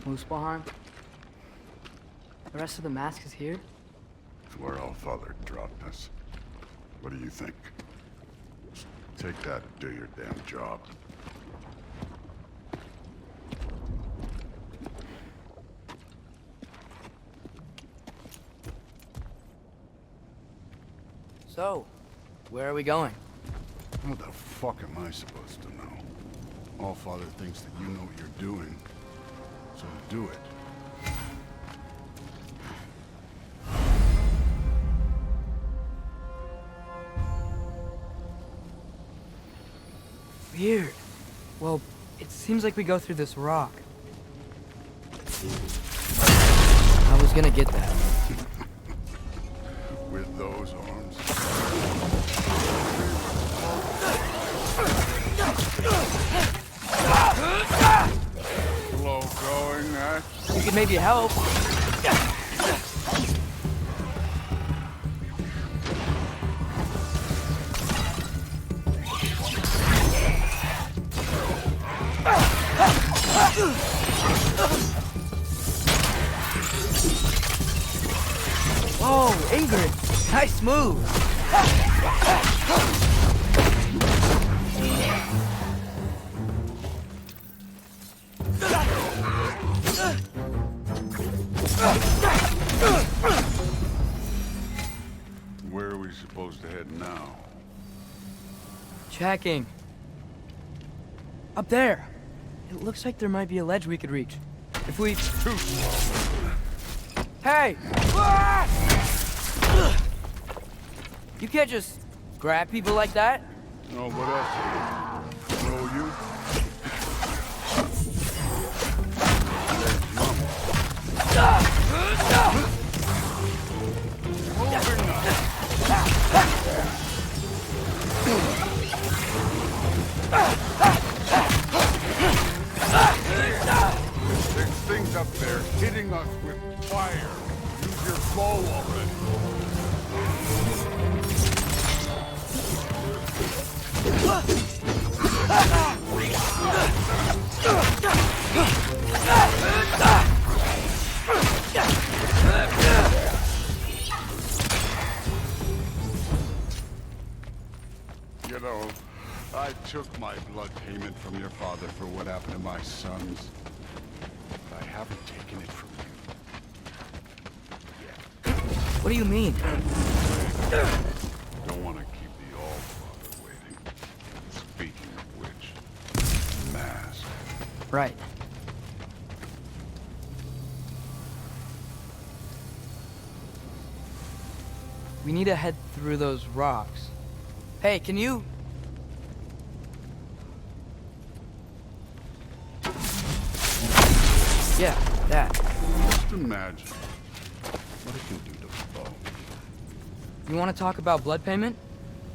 Muspelheim? The rest of the mask is here? It's where All Father dropped us. What do you think? Take that and do your damn job. So, where are we going? What the fuck am I supposed to know? All Father thinks that you know what you're doing, so do it. Weird. Well, it seems like we go through this rock. I was gonna get that. With those arms. Slow going, that? You could maybe help. Whoa, Ingrid! Nice move! Where are we supposed to head now? Checking. Up there. It looks like there might be a ledge we could reach. If we... Too slow. Hey! You can't just grab people like that. Oh, what else? Know you? There's things up there hitting us with fire. Use your bow already. You know, I took my blood payment from your father for what happened to my sons. But I haven't taken it from you. What do you mean? Don't want to keep the All-Father waiting. Speaking of which, mask. Right. We need to head through those rocks. Hey, can you... Yeah, that. Just imagine what it can do to a bow. You want to talk about blood payment?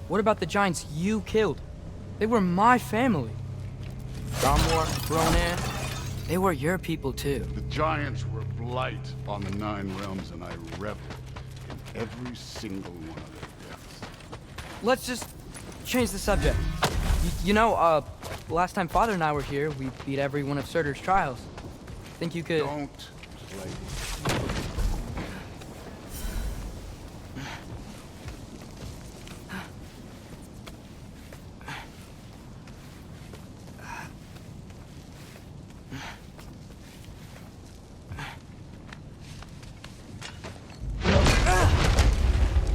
What about the giants you killed? They were my family. Gamor, Ronan, they were your people too. The giants were blight on the 9 realms, and I reveled in every single one of their deaths. Let's just change the subject. You know, last time Father and I were here, we beat every one of Surtur's trials. Think you could... Don't play.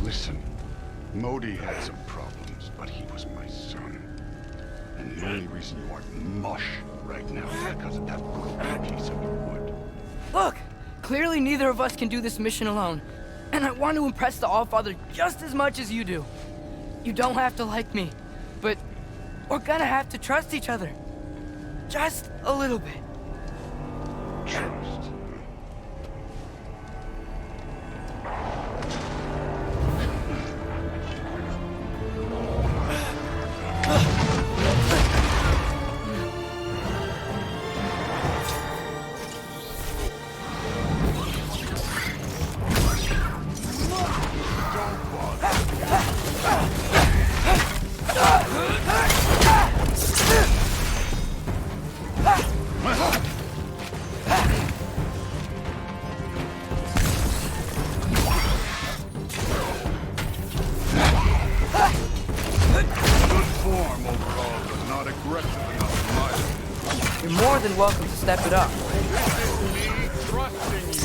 Listen, Modi had some problems, but he was my son. And the only reason you aren't mush right now is because of that broken piece of wood. Look! Clearly neither of us can do this mission alone. And I want to impress the Allfather just as much as you do. You don't have to like me, but we're gonna have to trust each other. Just a little bit. Trust. You're more than welcome to step it up. This is me trusting you.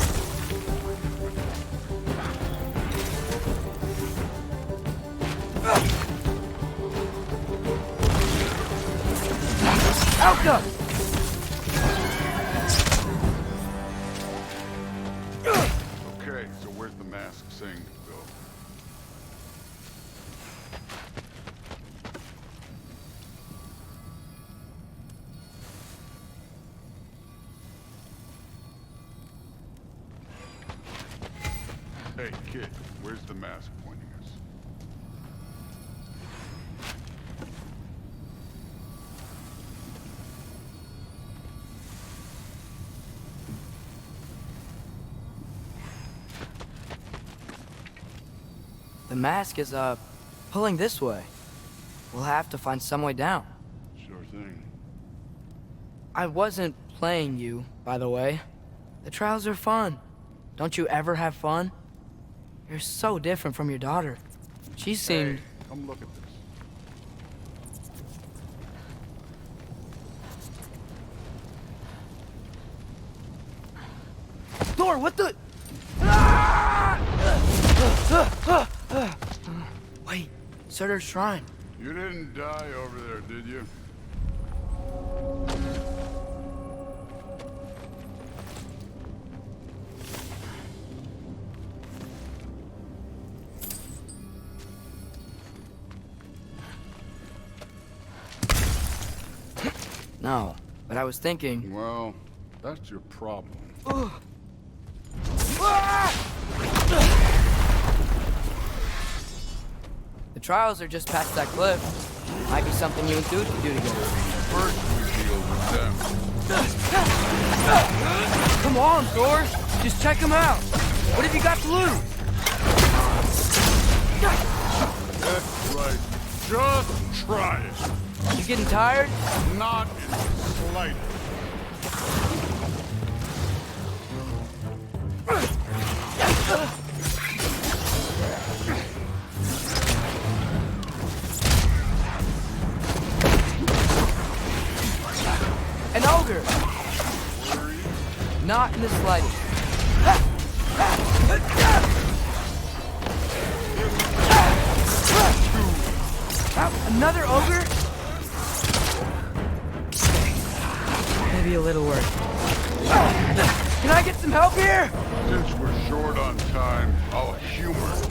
Outcome! Okay, so where's the mask saying to go? Hey, kid, where's the mask pointing us? The mask is, pulling this way. We'll have to find some way down. Sure thing. I wasn't playing you, by the way. The trials are fun. Don't you ever have fun? You're so different from your daughter. She seemed... Hey, come look at this. Thor, what the... Wait, Surtur's shrine. You didn't die over there, did you? No, but I was thinking... Well, that's your problem. The trials are just past that cliff. Might be something you and Dude can do together. First we deal with them. Come on, Thor! Just check them out! What have you got to lose? That's right. Just try it. You getting tired? Not in the slightest. An ogre! Not in the slightest. Another ogre? Maybe a little worse. Can I get some help here? Since we're short on time, I'll humor it.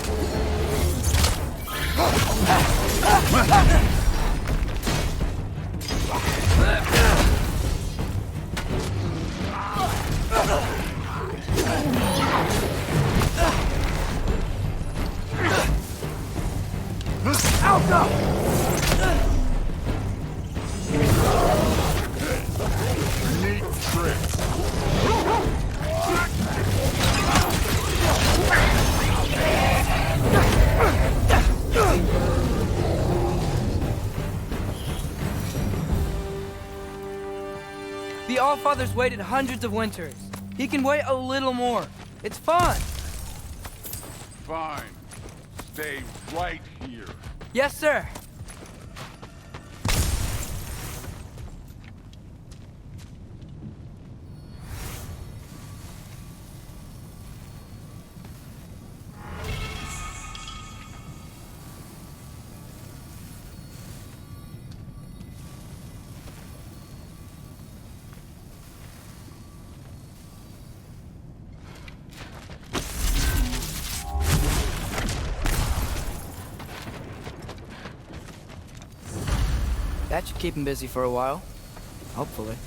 Neat trick. The Allfather's waited hundreds of winters. He can wait a little more. It's fun. Fine. Stay right here. Yes, sir. That should keep him busy for a while. Hopefully.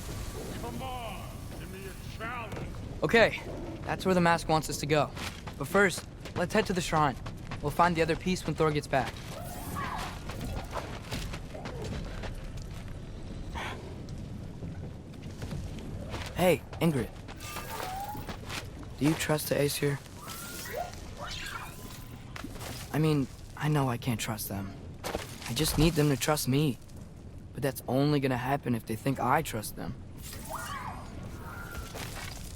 Come on, give me a challenge. Okay, that's where the mask wants us to go. But first, let's head to the shrine. We'll find the other piece when Thor gets back. Hey, Ingrid. Do you trust the Aesir? I mean, I know I can't trust them. I just need them to trust me. But that's only gonna happen if they think I trust them.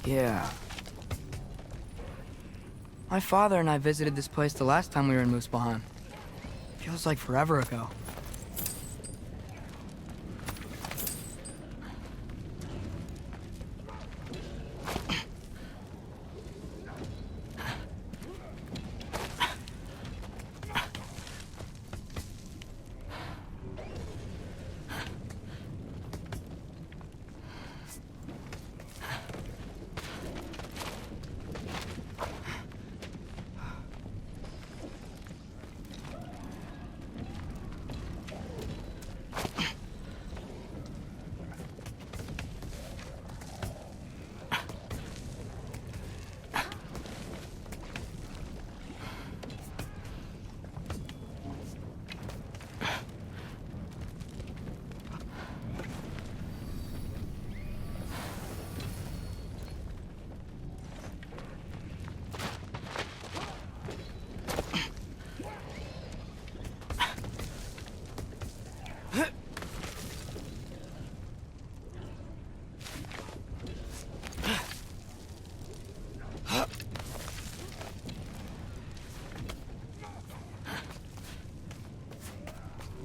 Yeah. My father and I visited this place the last time we were in Muspelheim. Feels like forever ago.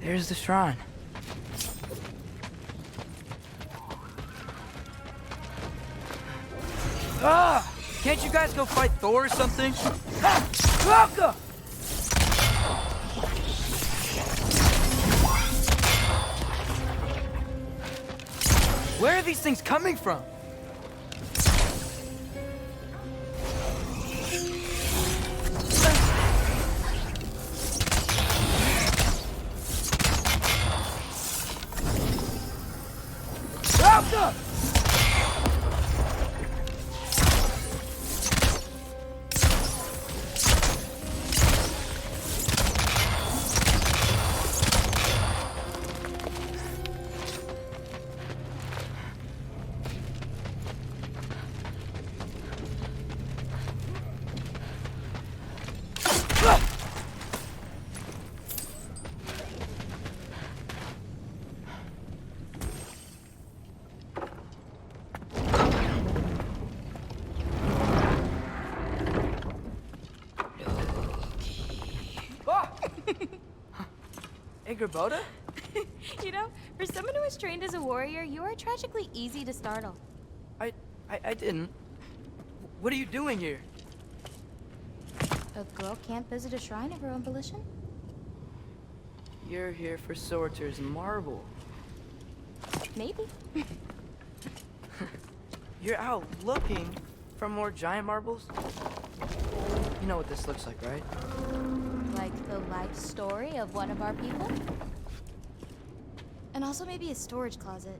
There's the shrine. Ah! Can't you guys go fight Thor or something? Ah! Welcome! Where are these things coming from? Welcome! Boda? You know, for someone who was trained as a warrior, you are tragically easy to startle. I didn't. What are you doing here? A girl can't visit a shrine of her own volition? You're here for Sorter's marble. Maybe. You're out looking for more giant marbles? You know what this looks like, right? Like the life story of one of our people? And also maybe a storage closet.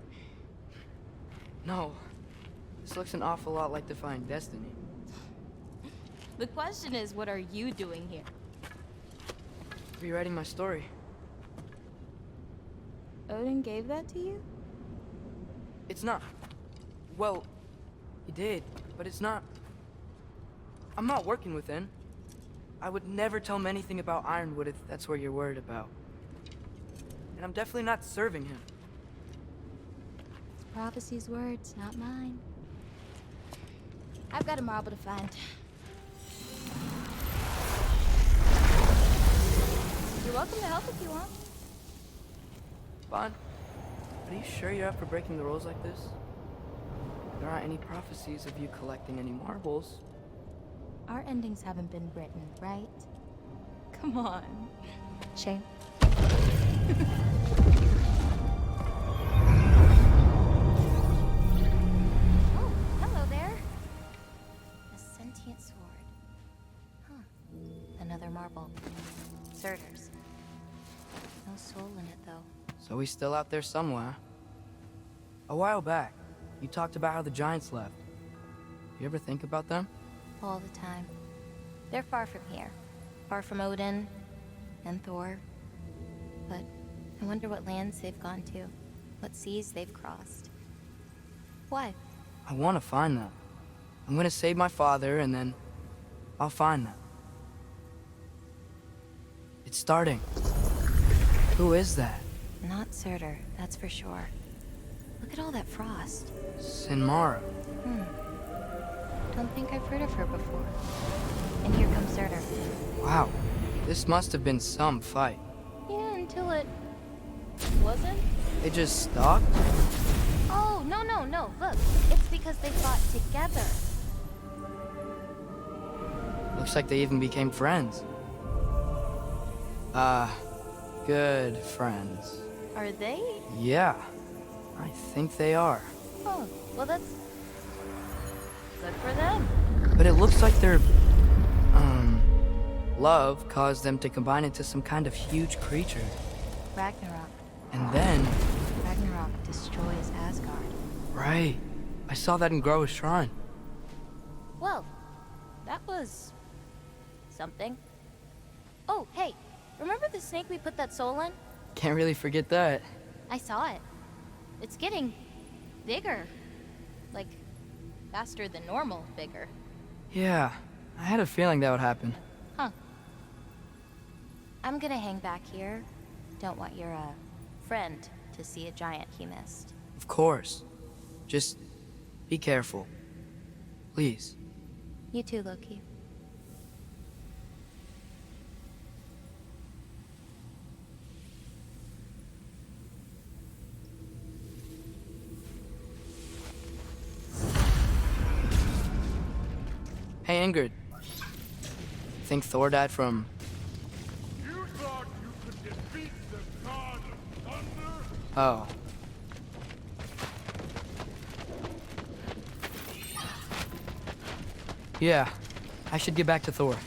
No. This looks an awful lot like Defying Destiny. The question is, what are you doing here? Rewriting my story. Odin gave that to you? It's not. Well, he did, but it's not. I'm not working with him. I would never tell him anything about Ironwood if that's what you're worried about. And I'm definitely not serving him. It's prophecy's words, not mine. I've got a marble to find. You're welcome to help if you want. Bond, are you sure you're up for breaking the rules like this? There aren't any prophecies of you collecting any marbles. Our endings haven't been written, right? Come on. Shame. Oh, hello there. A sentient sword. Huh. Another marble. Surtur's. No soul in it, though. So he's still out there somewhere. A while back, you talked about how the giants left. You ever think about them? All the time. They're far from here. Far from Odin and Thor. But I wonder what lands they've gone to. What seas they've crossed. Why? I want to find them. I'm gonna save my father, and then I'll find them. It's starting. Who is that? Not Surtur, that's for sure. Look at all that frost. Sinmara. Don't think I've heard of her before. And here comes Surtur. Wow. This must have been some fight. Yeah, until it... wasn't? They just stalked? Oh, no. Look, it's because they fought together. Looks like they even became friends. Good friends. Are they? Yeah, I think they are. Oh, well that's... good for them. But it looks like their, love caused them to combine into some kind of huge creature. Ragnarok. And then... Ragnarok destroys Asgard. Right. I saw that in Groa's shrine. Well, that was... something. Oh, hey, remember the snake we put that soul in? Can't really forget that. I saw it. It's getting... bigger. Like, faster than normal bigger. Yeah, I had a feeling that would happen. Huh. I'm gonna hang back here. Don't want your, friend to see a giant he missed. Of course. Just be careful. Please. You too, Loki. Hey, Ingrid. Think Thor died from... You thought you could defeat the god of thunder? Oh. Yeah, I should get back to Thor.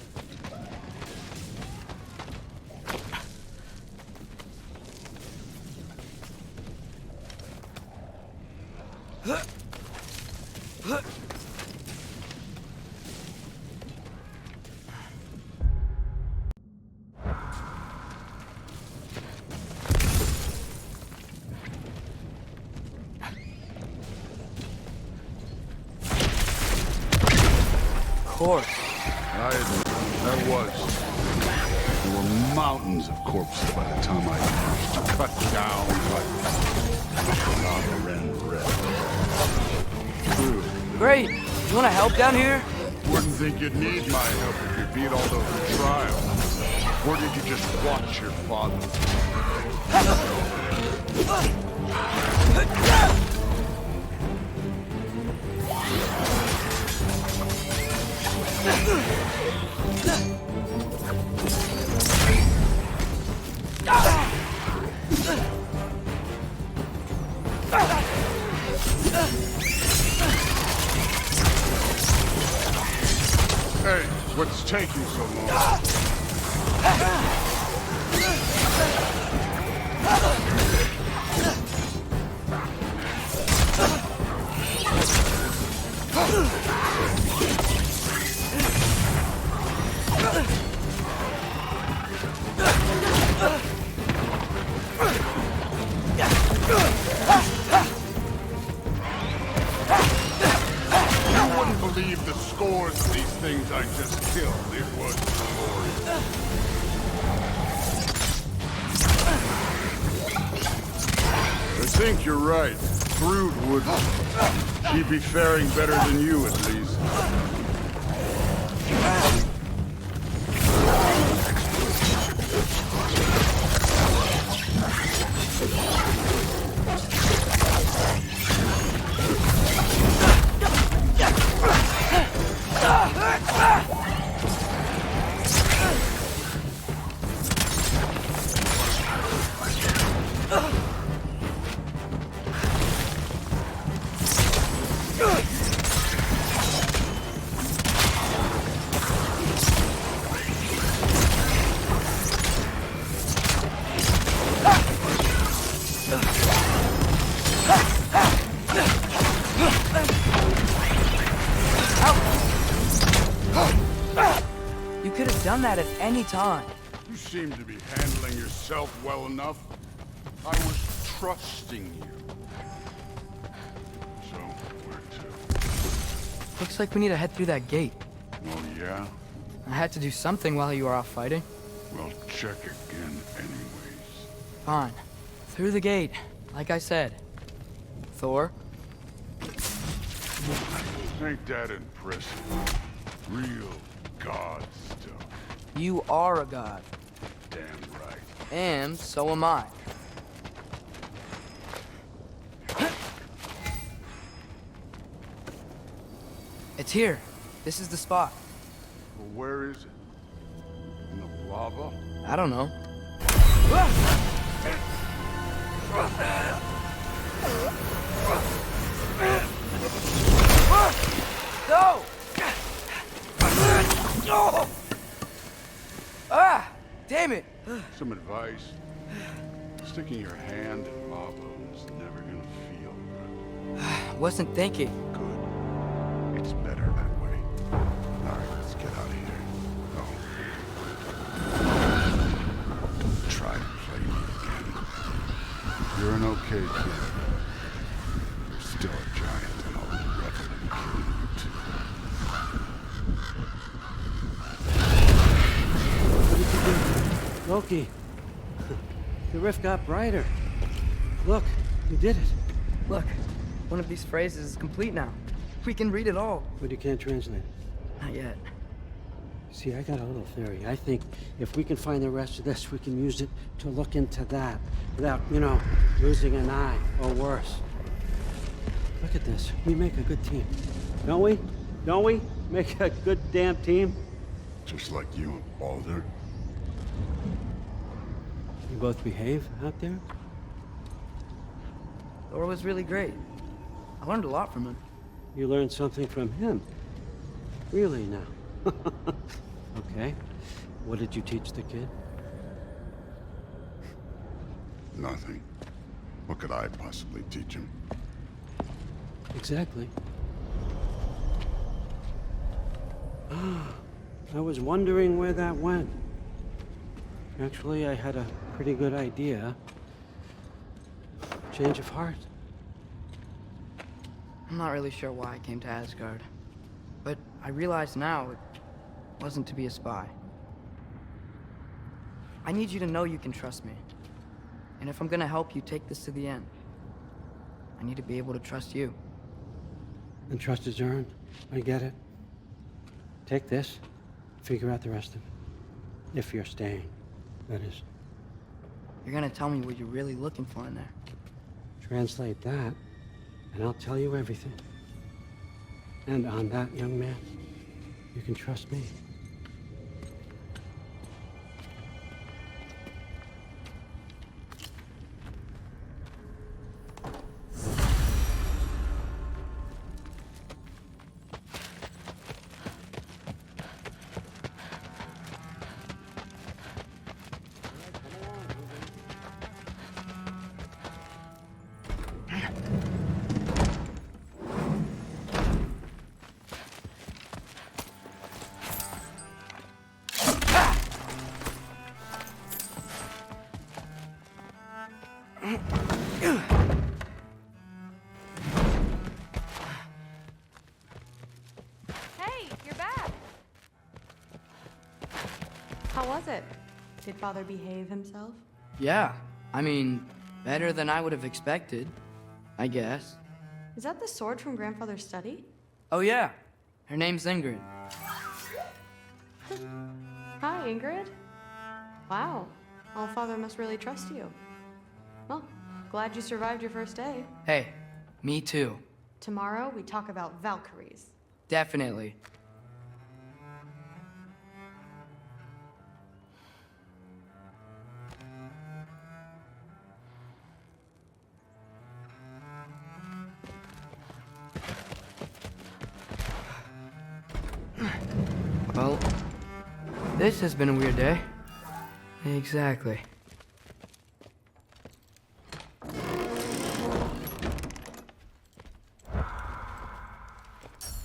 That was. There were mountains of corpses by the time I managed to cut down lava ran red. True. Great. You want to help down here? Wouldn't think you'd need my help if you beat all those trials. Or did you just watch your father? Hey, what's taking so long? You wouldn't believe the scores of these things I just killed. It was glorious. I think you're right. Brood would... He'd be faring better than you, at least. You could have done that at any time. You seem to be handling yourself well enough. I was trusting you. So, where to? Looks like we need to head through that gate. Oh, yeah? I had to do something while you were off fighting. Well, check again anyways. Fine. Through the gate, like I said. Thor? Ain't that impressive? Real god stuff. You are a god. Damn right. And so am I. It's here. This is the spot. Well, where is it? In the lava? I don't know. No! Ah! Damn it! Some advice. Sticking your hand in lava is never gonna feel good. Wasn't thinking. Good. It's better that way. Alright, let's get out of here. No. Don't try to play me again. You're an okay kid. You're still a giant, and I'll regret killing you too. What did you do? Loki. The rift got brighter. Look, you did it. Look, one of these phrases is complete now. We can read it all. But you can't translate. Not yet. See, I got a little theory. I think if we can find the rest of this, we can use it to look into that without, you know, losing an eye or worse. Look at this. We make a good team, don't we? Don't we? Make a good damn team. Just like you and Balder. You both behave out there? Thor was really great. I learned a lot from him. You learned something from him? Really now? Okay. What did you teach the kid? Nothing. What could I possibly teach him? Exactly. I was wondering where that went. Actually, I had a pretty good idea. Change of heart. I'm not really sure why I came to Asgard. But I realize now it wasn't to be a spy. I need you to know you can trust me. And if I'm gonna help you take this to the end, I need to be able to trust you. And trust is earned. I get it. Take this, figure out the rest of it. If you're staying, that is. You're gonna tell me what you're really looking for in there. Translate that, and I'll tell you everything. And on that, young man, you can trust me. Hey, you're back. How was it? Did Father behave himself? Yeah, I mean, better than I would have expected, I guess. Is that the sword from Grandfather's study? Oh yeah, her name's Ingrid. Hi, Ingrid. Wow, Allfather must really trust you. Well, glad you survived your first day. Hey, me too. Tomorrow, we talk about Valkyries. Definitely. Well, this has been a weird day. Exactly.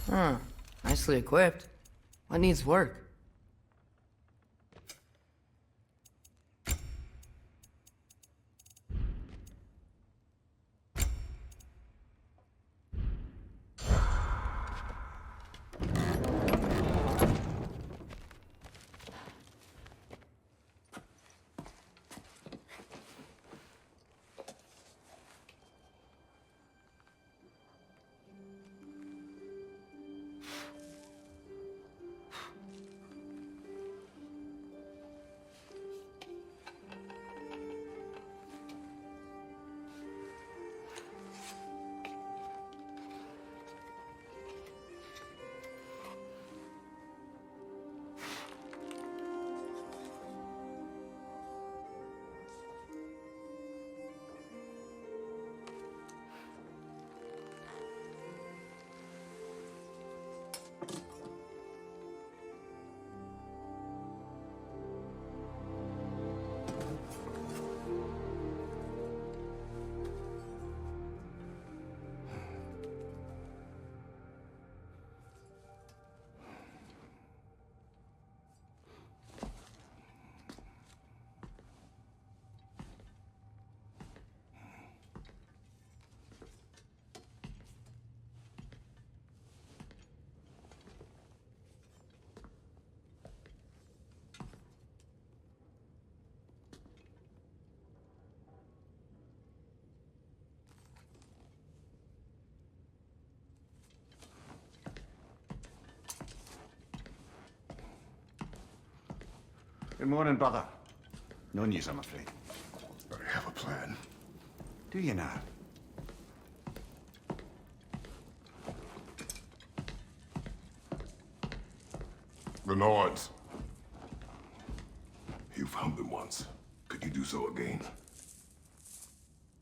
Huh. Nicely equipped. What needs work? Good morning, brother. No news, I'm afraid. I have a plan. Do you now? The Nords. You found them once. Could you do so again?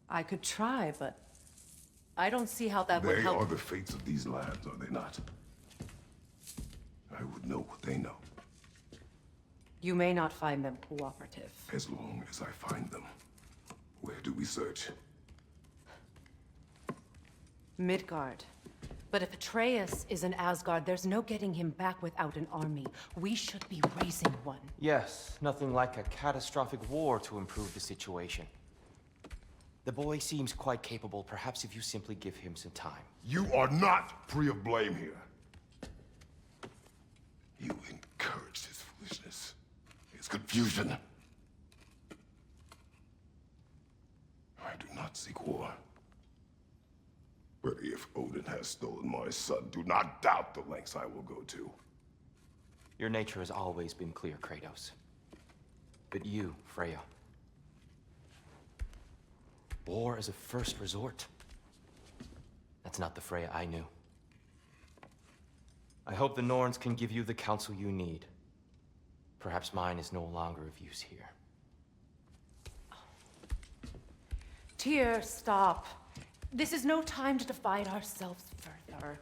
I could try, but I don't see how that would They help. are the fates of these lands, are they not? I would know what they know, You may not find them cooperative. as long as I find them. Where do we search? Midgard. But if Atreus is in Asgard, there's no getting him back without an army. We should be raising one. Yes, nothing like a catastrophic war to improve the situation. The boy seems quite capable. Perhaps if you simply give him some time. You are not free of blame here. You encouraged his foolishness, his confusion. I do not seek war. But if Odin has stolen my son, do not doubt the lengths I will go to. Your nature has always been clear, Kratos. But you, Freya. War is a first resort. That's not the Freya I knew. I hope the Norns can give you the counsel you need. Perhaps mine is no longer of use here. Tyr, stop. This is no time to divide ourselves further.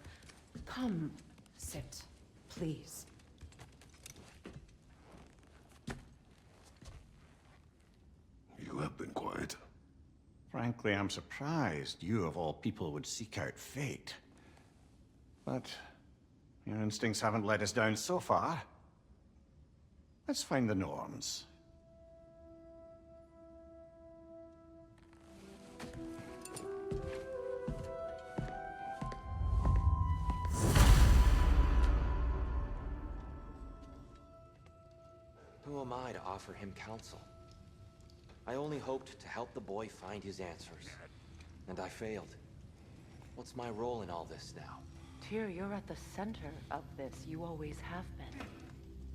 Come, sit, please. You have been quiet. Frankly, I'm surprised you, of all people, would seek out fate. But your instincts haven't let us down so far. Let's find the Norns. Who am I to offer him counsel? I only hoped to help the boy find his answers. And I failed. What's my role in all this now? Tyr, you're at the center of this. You always have been.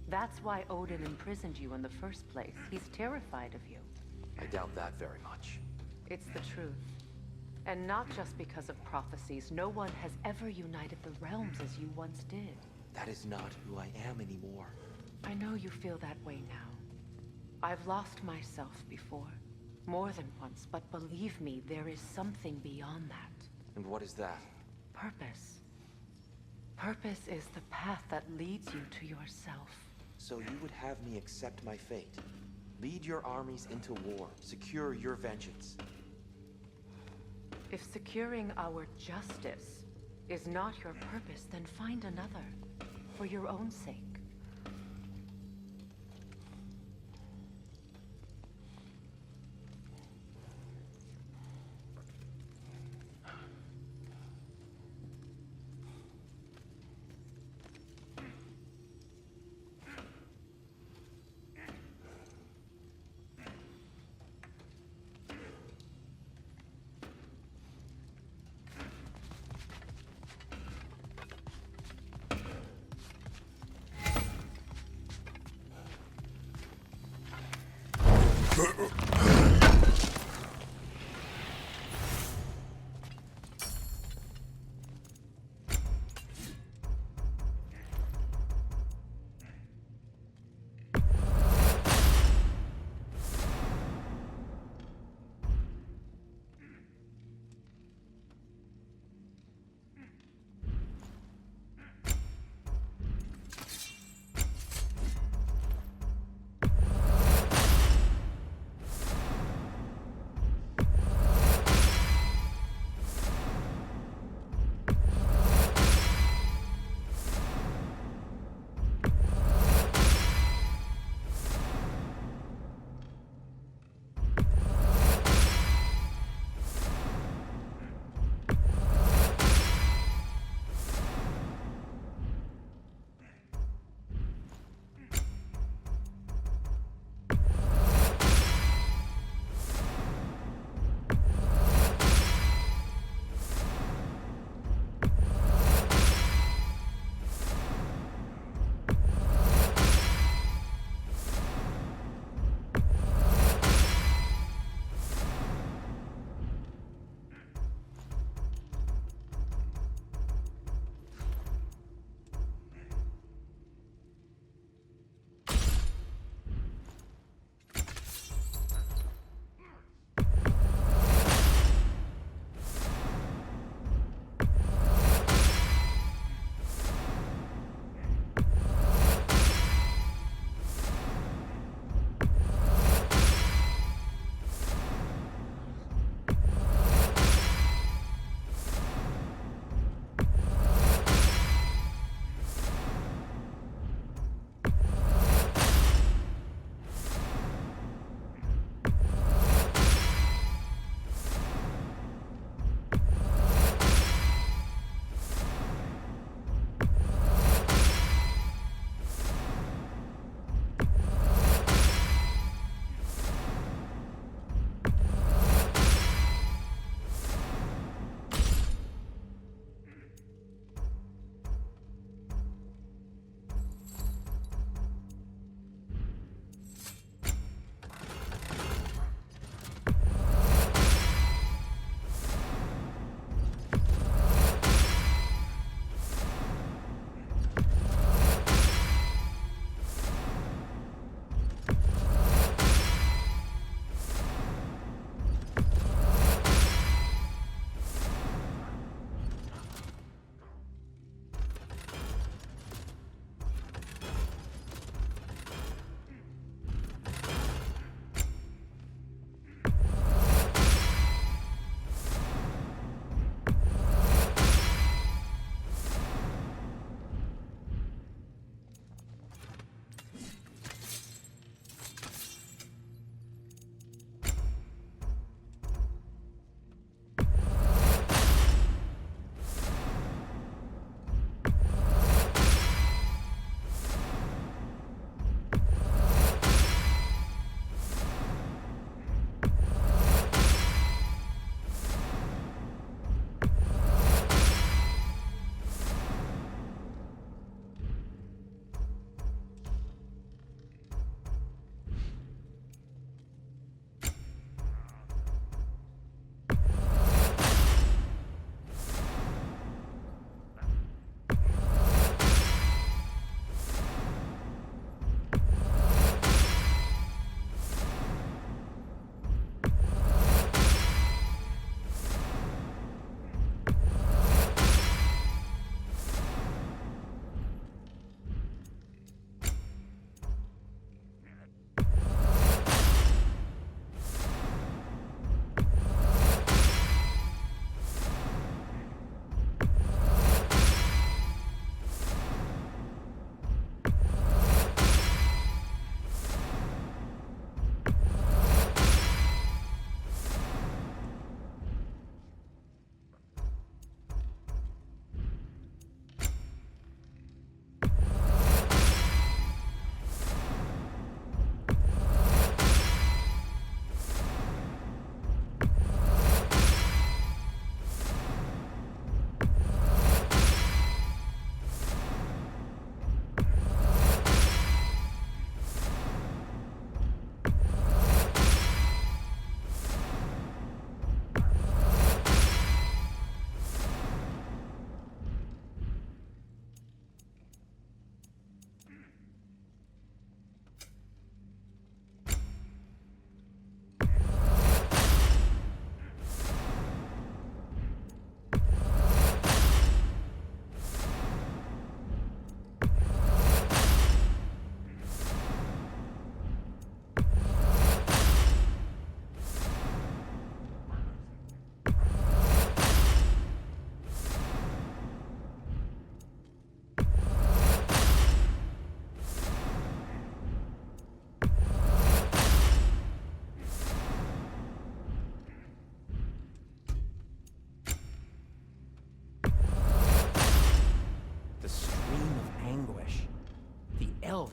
That's why Odin imprisoned you in the first place. He's terrified of you. I doubt that very much. It's the truth. And not just because of prophecies. No one has ever united the realms as you once did. That is not who I am anymore. I know you feel that way now. I've lost myself before. More than once, but believe me, there is something beyond that. And what is that? Purpose. Purpose is the path that leads you to yourself. So you would have me accept my fate? Lead your armies into war, secure your vengeance. If securing our justice is not your purpose, then find another. For your own sake.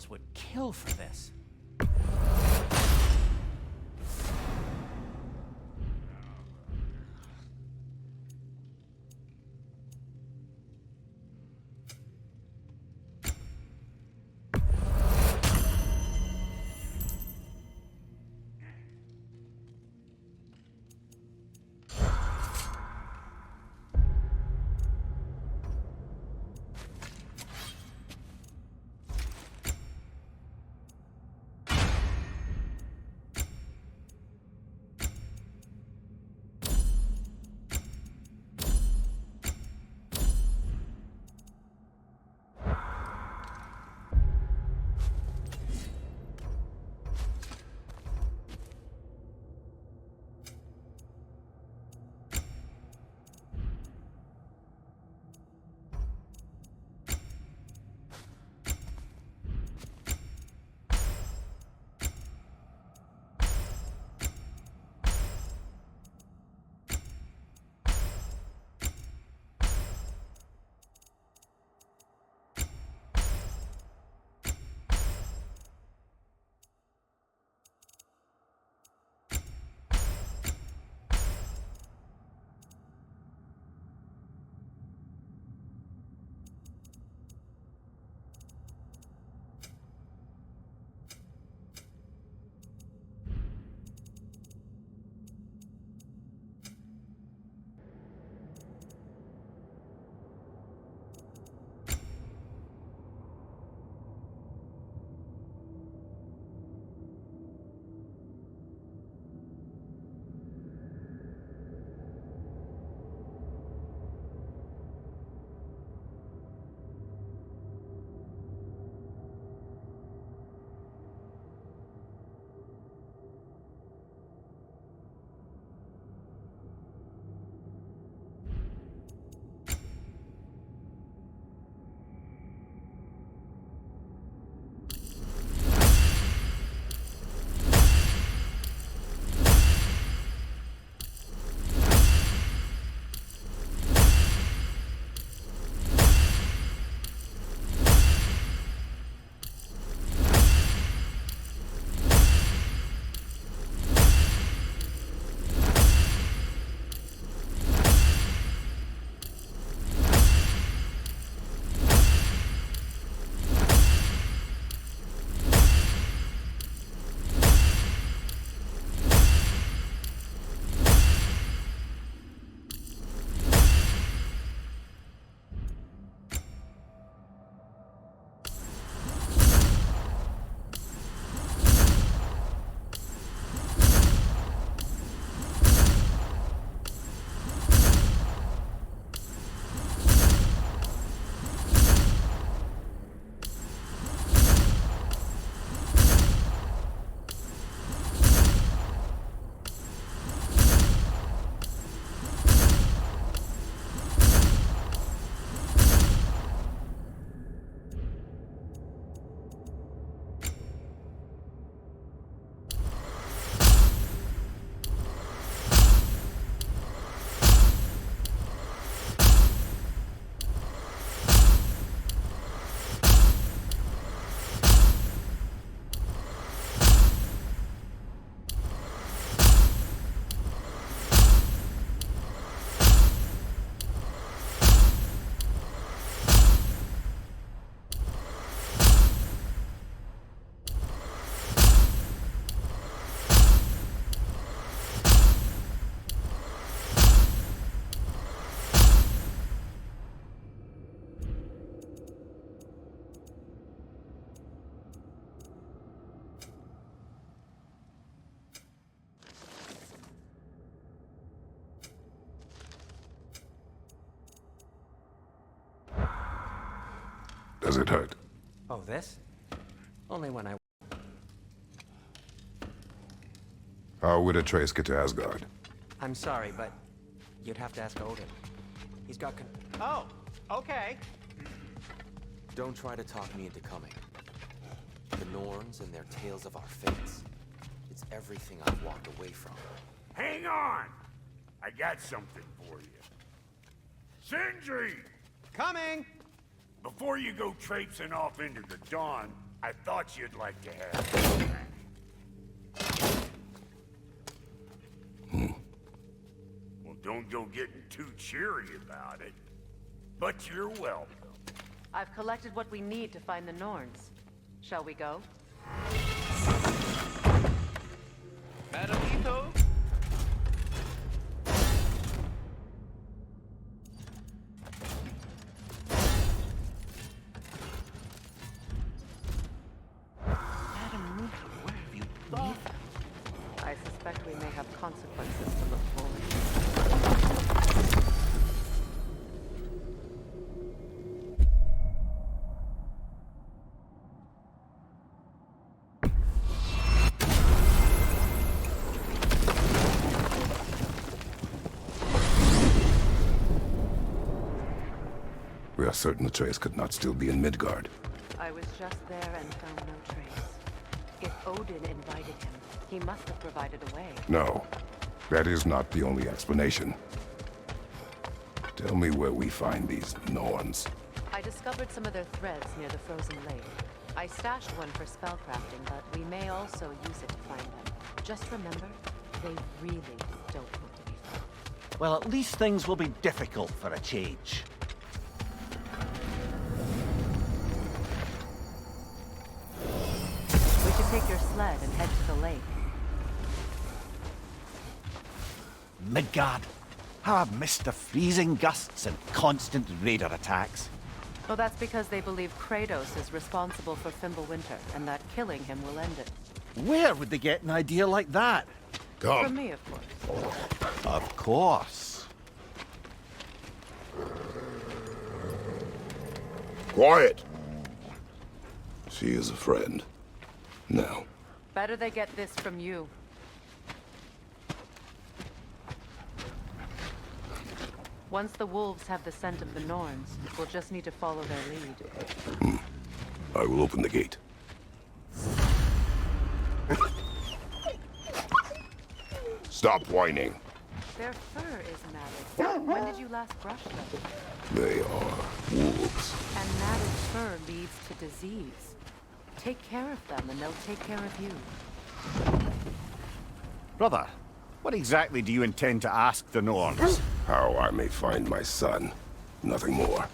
Orcs would kill for this. Does it hurt? Oh, this? Only when I... How would a trace get to Asgard? I'm sorry, but you'd have to ask Odin. He's got Oh, okay. Don't try to talk me into coming. The Norns and their tales of our fates. It's everything I've walked away from. Hang on! I got something for you. Sindri! Coming! Before you go traipsing off into the dawn, I thought you'd like to have it back. Well, don't go getting too cheery about it. But you're welcome. I've collected what we need to find the Norns. Shall we go? Madam Ito? I suspect we may have consequences to look forward to. We are certain the trace could not still be in Midgard. I was just there and found no trace. If Odin invited him, he must have provided a way. No, that is not the only explanation. Tell me where we find these Norns. I discovered some of their threads near the frozen lake. I stashed one for spellcrafting, but we may also use it to find them. Just remember, they really don't want to be found. Well, at least things will be difficult for a change. We should take your sled and head to the lake. Midgard. How I've missed the freezing gusts and constant raider attacks. Well, that's because they believe Kratos is responsible for Fimbulwinter, and that killing him will end it. Where would they get an idea like that? From me, of course. Of course. Quiet! She is a friend. Now. Better they get this from you. Once the wolves have the scent of the Norns, we'll just need to follow their lead. I will open the gate. Stop whining. Their fur is matted. When did you last brush them? They are wolves. And matted fur leads to disease. Take care of them, and they'll take care of you. Brother, what exactly do you intend to ask the Norns? How I may find my son. Nothing more.